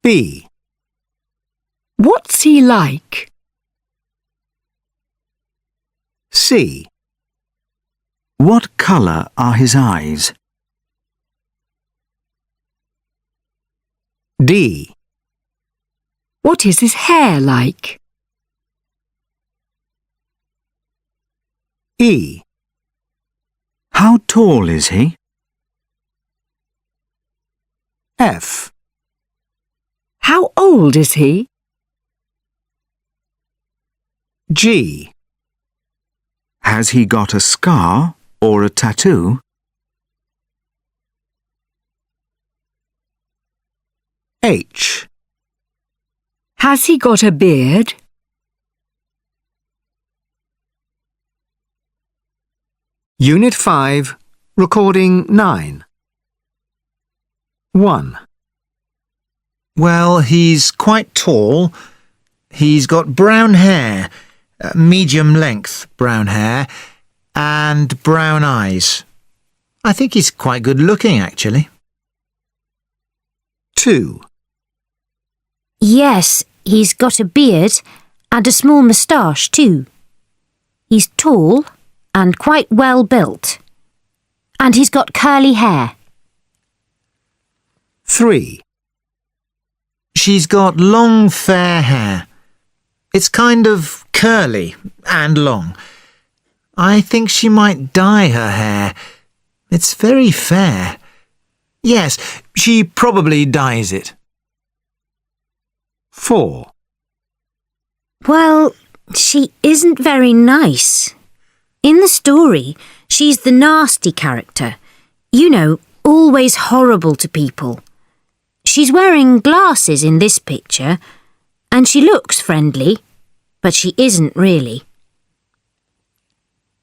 B. What's he like? C. What colour are his eyes? D. What is his hair like? E. How tall is he? F. How old is he? G. Has he got a scar or a tattoo? H. Has he got a beard? Unit 5, Recording 9. 1. Well, he's quite tall. He's got brown hair, medium length brown hair, and brown eyes. I think he's quite good looking, actually. 2. Yes, he's got a beard and a small moustache too. He's tall and quite well built. And he's got curly hair. 3. She's got long fair hair. It's kind of curly and long. I think she might dye her hair. It's very fair. Yes, she probably dyes it. 4. Well, she isn't very nice. In the story, she's the nasty character. You know, always horrible to people. She's wearing glasses in this picture, and she looks friendly, but she isn't really.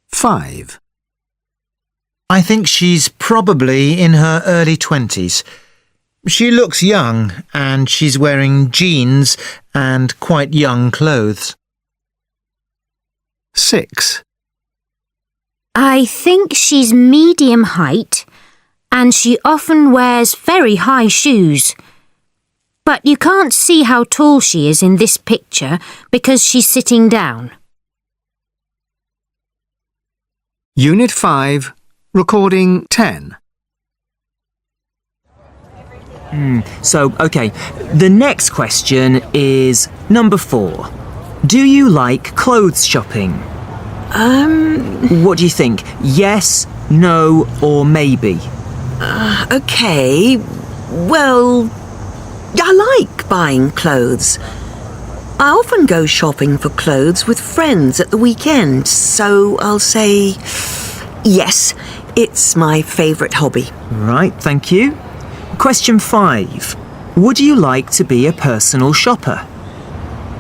5. I think she's probably in her early 20s. She looks young and she's wearing jeans and quite young clothes. 6. I think she's medium height, and she often wears very high shoes. But you can't see how tall she is in this picture because she's sitting down. Unit 5, Recording 10. OK, the next question is number 4. Do you like clothes shopping? What do you think? Yes, no, or maybe? OK. Well, I like buying clothes. I often go shopping for clothes with friends at the weekend, so I'll say yes, it's my favourite hobby. Right, thank you. Question 5. Would you like to be a personal shopper?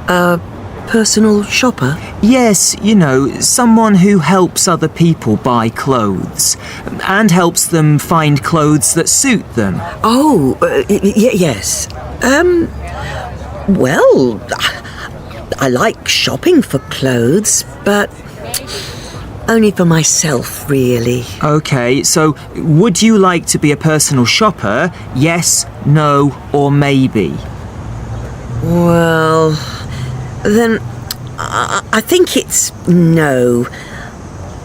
A personal shopper? Yes, you know, someone who helps other people buy clothes and helps them find clothes that suit them. Oh, yes. Well, I like shopping for clothes, but only for myself, really. OK, so would you like to be a personal shopper? Yes, no, or maybe? Well, then I think it's no.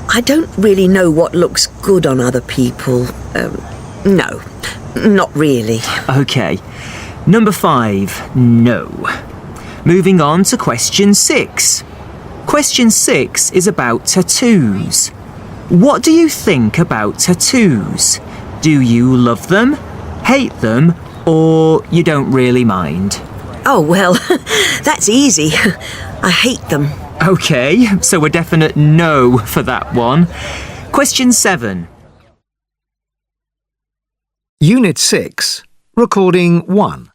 I don't really know what looks good on other people. No, not really. OK. Number 5, no. Moving on to question 6. Question 6 is about tattoos. What do you think about tattoos? Do you love them, hate them, or you don't really mind? Oh, well, that's easy. I hate them. OK, so a definite no for that one. Question 7. Unit 6, Recording 1.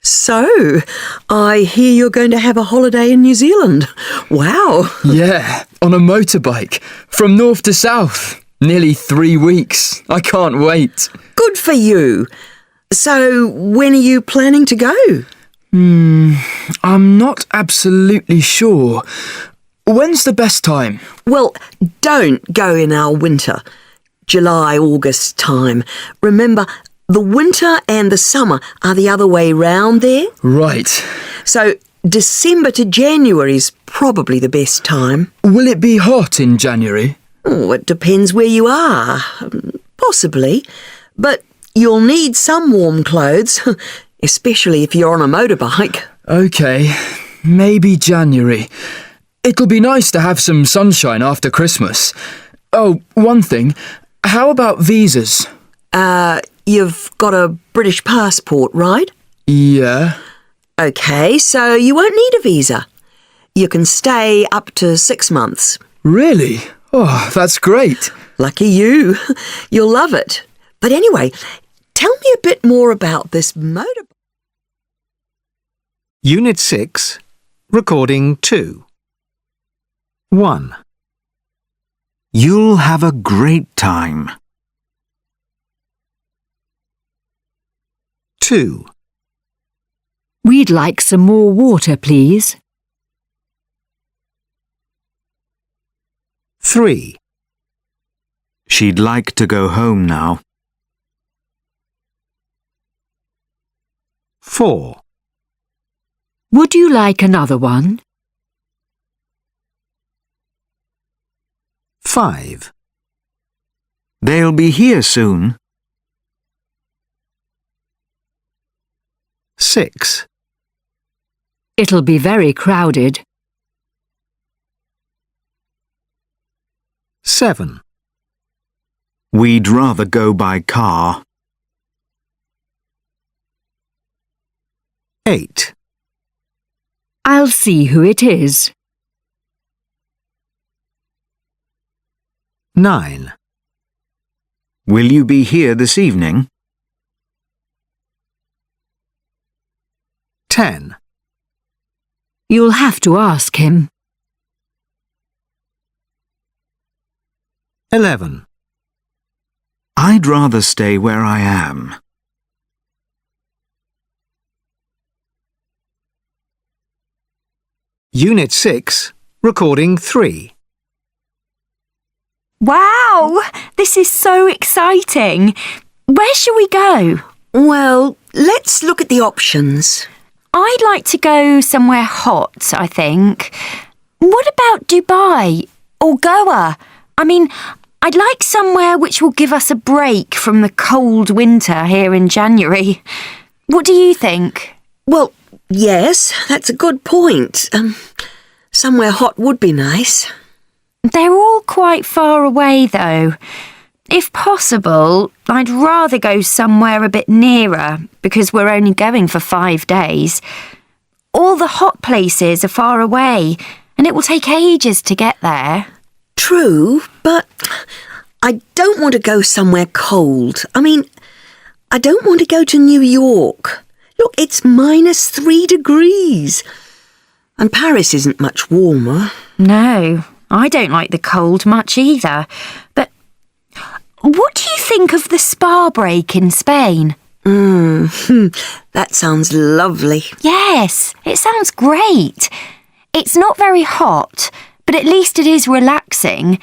So, I hear you're going to have a holiday in New Zealand. Wow. Yeah, on a motorbike, from north to south. Nearly 3 weeks. I can't wait. Good for you. So, when are you planning to go? I'm not absolutely sure. When's the best time? Well, don't go in our winter. July, August time. Remember, the winter and the summer are the other way round there. Right. So, December to January is probably the best time. Will it be hot in January? Oh, it depends where you are. Possibly. But you'll need some warm clothes, especially if you're on a motorbike. OK, maybe January. It'll be nice to have some sunshine after Christmas. Oh, one thing. How about visas? You've got a British passport, right? Yeah. OK, so you won't need a visa. You can stay up to 6 months. Really? Oh, that's great. Lucky you. You'll love it. But anyway, tell me a bit more about this motorbike. Unit 6, Recording 2. 1. You'll have a great time. 2. We'd like some more water, please. 3. She'd like to go home now. 4. Would you like another one? 5. They'll be here soon. 6, It'll be very crowded. 7, We'd rather go by car. 8, I'll see who it is. 9, Will you be here this evening? 10, You'll have to ask him. 11, I'd rather stay where I am. Unit 6, Recording 3. Wow, this is so exciting. Where shall we go? Well, let's look at the options. I'd like to go somewhere hot, I think. What about Dubai or Goa? I mean, I'd like somewhere which will give us a break from the cold winter here in January. What do you think? Well, yes, that's a good point. Somewhere hot would be nice. They're all quite far away, though. If possible, I'd rather go somewhere a bit nearer because we're only going for 5 days. All the hot places are far away and it will take ages to get there. True, but I don't want to go somewhere cold. I mean, I don't want to go to New York. Look, it's -3 degrees. And Paris isn't much warmer. No, I don't like the cold much either. But what do you think of the spa break in Spain? That sounds lovely. Yes, it sounds great. It's not very hot, but at least it is relaxing.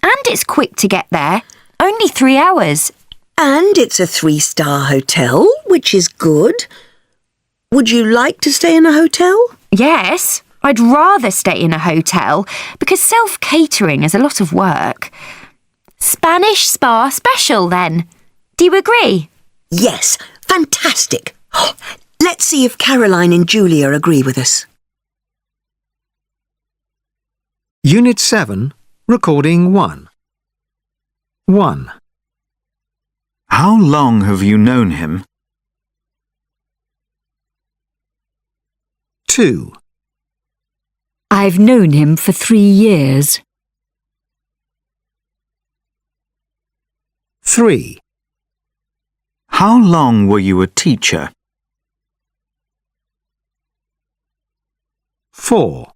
And it's quick to get there. Only 3 hours. And it's a 3-star hotel, which is good. Would you like to stay in a hotel? Yes, I'd rather stay in a hotel because self-catering is a lot of work. Spanish spa special, then. Do you agree? Yes, fantastic. Let's see if Caroline and Julia agree with us. Unit 7, Recording 1. 1, How long have you known him? 2, I've known him for 3 years. 3, How long were you a teacher? 4,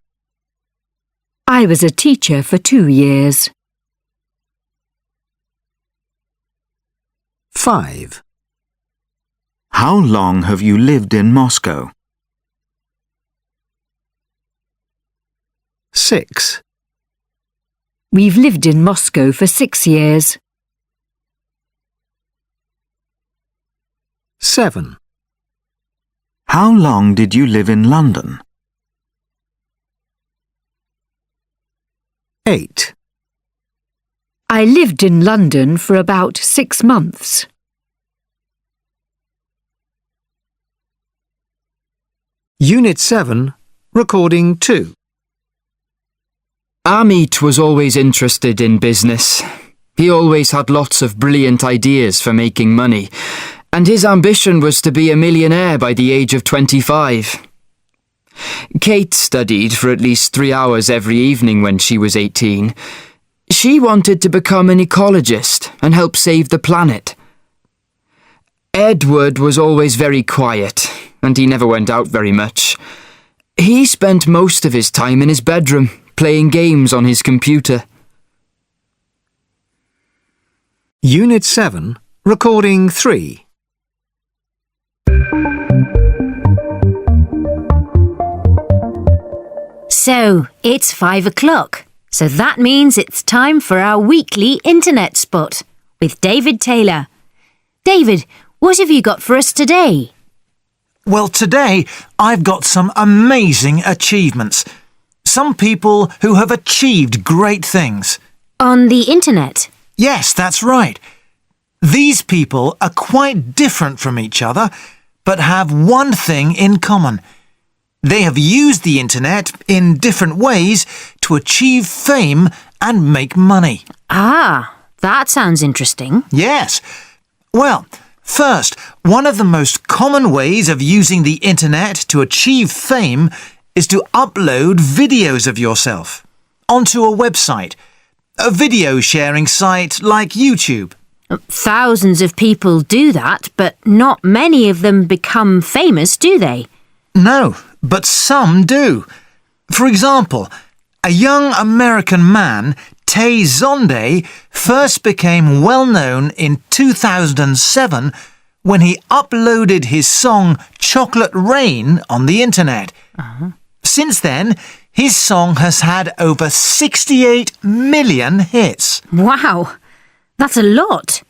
I was a teacher for 2 years. 5, How long have you lived in Moscow? 6, We've lived in Moscow for 6 years. 7, How long did you live in London? 8, I lived in London for about 6 months. Unit 7, Recording 2. Amit was always interested in business. He always had lots of brilliant ideas for making money, and his ambition was to be a millionaire by the age of 25. Kate studied for at least 3 hours every evening when she was 18. She wanted to become an ecologist and help save the planet. Edward was always very quiet, and he never went out very much. He spent most of his time in his bedroom, playing games on his computer. Unit 7, Recording 3. So, it's 5 o'clock. So that means it's time for our weekly internet spot with David Taylor. David, what have you got for us today? Well, today I've got some amazing achievements. Some people who have achieved great things. On the internet? Yes, that's right. These people are quite different from each other, but have one thing in common. They have used the internet in different ways to achieve fame and make money. Ah, that sounds interesting. Yes. Well, first, one of the most common ways of using the internet to achieve fame is to upload videos of yourself onto a website, a video sharing site like YouTube. Thousands of people do that, but not many of them become famous, do they? No, but some do. For example, a young American man, Tay Zonde, first became well known in 2007 when he uploaded his song Chocolate Rain on the internet. Since then, his song has had over 68 million hits. Wow, that's a lot.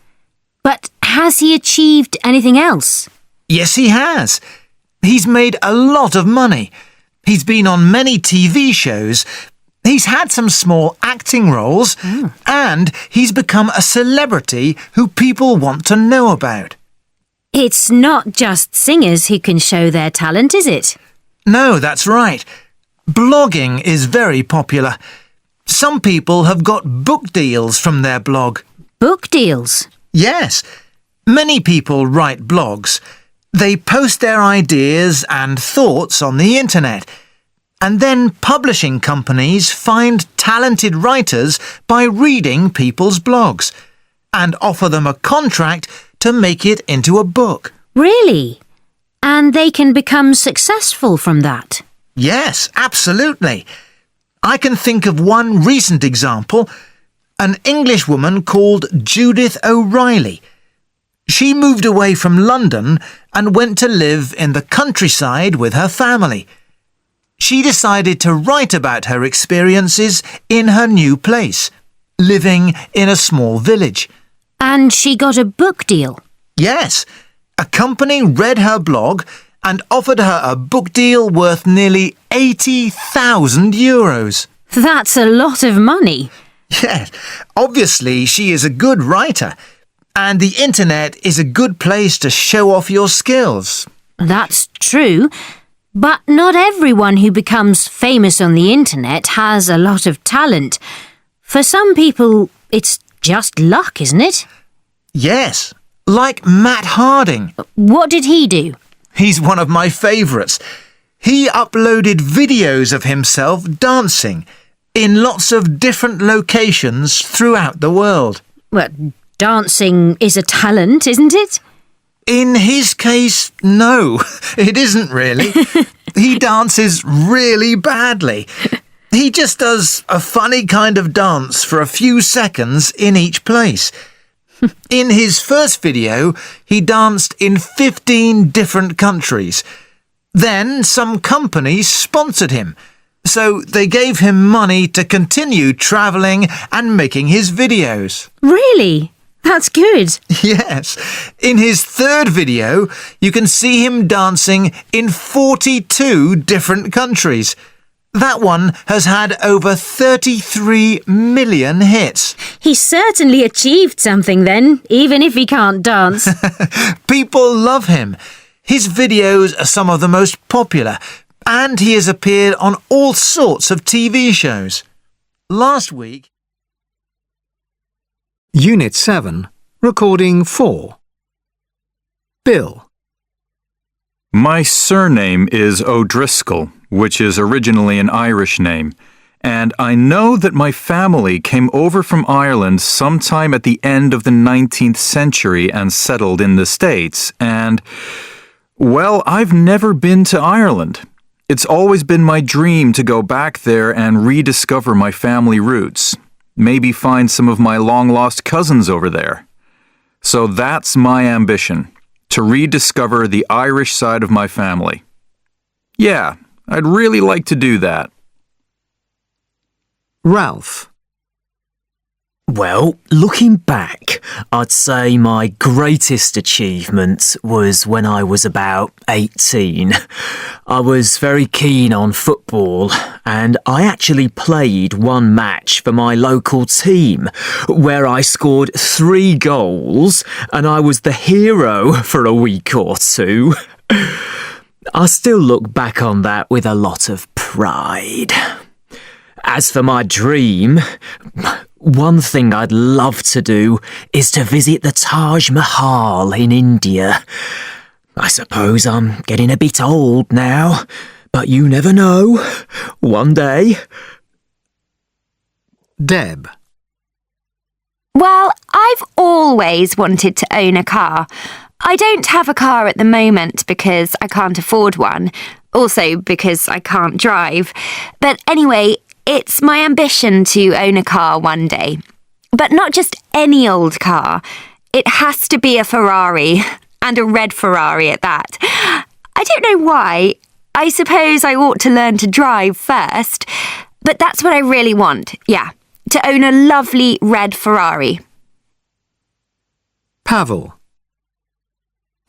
But has he achieved anything else? Yes, he has. He's made a lot of money. He's been on many TV shows. He's had some small acting roles. And he's become a celebrity who people want to know about. It's not just singers who can show their talent, is it? No, that's right. Blogging is very popular. Some people have got book deals from their blog. Book deals? Yes. Many people write blogs. They post their ideas and thoughts on the internet. And then publishing companies find talented writers by reading people's blogs and offer them a contract to make it into a book. Really? And they can become successful from that? Yes, absolutely. I can think of one recent example, an English woman called Judith O'Reilly. She moved away from London and went to live in the countryside with her family. She decided to write about her experiences in her new place, living in a small village. And she got a book deal? Yes. A company read her blog and offered her a book deal worth nearly 80,000 euros. That's a lot of money. Yes. Obviously, she is a good writer. And the internet is a good place to show off your skills. That's true. But not everyone who becomes famous on the internet has a lot of talent. For some people, it's just luck, isn't it? Yes, like Matt Harding. What did he do? He's one of my favourites. He uploaded videos of himself dancing in lots of different locations throughout the world. Well, dancing is a talent, isn't it? In his case, no, it isn't really. He dances really badly. He just does a funny kind of dance for a few seconds in each place. In his first video, he danced in 15 different countries. Then some companies sponsored him, so they gave him money to continue travelling and making his videos. Really? That's good. Yes. In his third video, you can see him dancing in 42 different countries. That one has had over 33 million hits. He certainly achieved something then, even if he can't dance. People love him. His videos are some of the most popular, and he has appeared on all sorts of TV shows. Last week... Unit 7, Recording 4. Bill. My surname is O'Driscoll, which is originally an Irish name, and I know that my family came over from Ireland sometime at the end of the 19th century and settled in the States, and, well, I've never been to Ireland. It's always been my dream to go back there and rediscover my family roots. Maybe find some of my long-lost cousins over there. So that's my ambition, to rediscover the Irish side of my family. Yeah, I'd really like to do that. Ralph. Well, looking back, I'd say my greatest achievement was when I was about 18. I was very keen on football, and I actually played one match for my local team, where I scored 3 goals, and I was the hero for a week or two. I still look back on that with a lot of pride. As for my dream, one thing I'd love to do is to visit the Taj Mahal in India. I suppose I'm getting a bit old now, but you never know. One day. Deb. Well, I've always wanted to own a car. I don't have a car at the moment because I can't afford one. Also because I can't drive. But anyway, it's my ambition to own a car one day. But not just any old car. It has to be a Ferrari, and a red Ferrari at that. I don't know why. I suppose I ought to learn to drive first. But that's what I really want, yeah. To own a lovely red Ferrari. Pavel.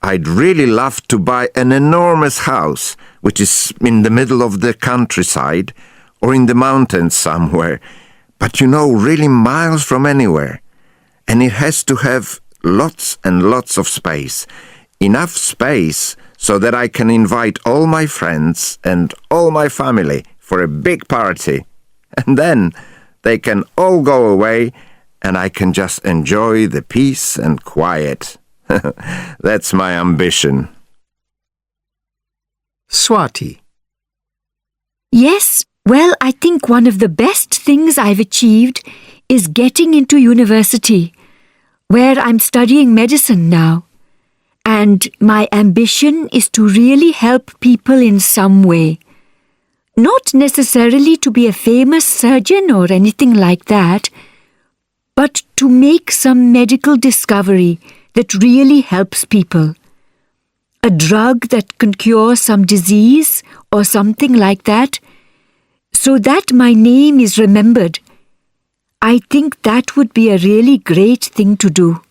I'd really love to buy an enormous house, which is in the middle of the countryside, or in the mountains somewhere, but really miles from anywhere. And it has to have lots and lots of space. Enough space so that I can invite all my friends and all my family for a big party. And then they can all go away and I can just enjoy the peace and quiet. That's my ambition. Swati. Yes, well, I think one of the best things I've achieved is getting into university, where I'm studying medicine now. And my ambition is to really help people in some way. Not necessarily to be a famous surgeon or anything like that, but to make some medical discovery that really helps people. A drug that can cure some disease or something like that, so that my name is remembered. I think that would be a really great thing to do.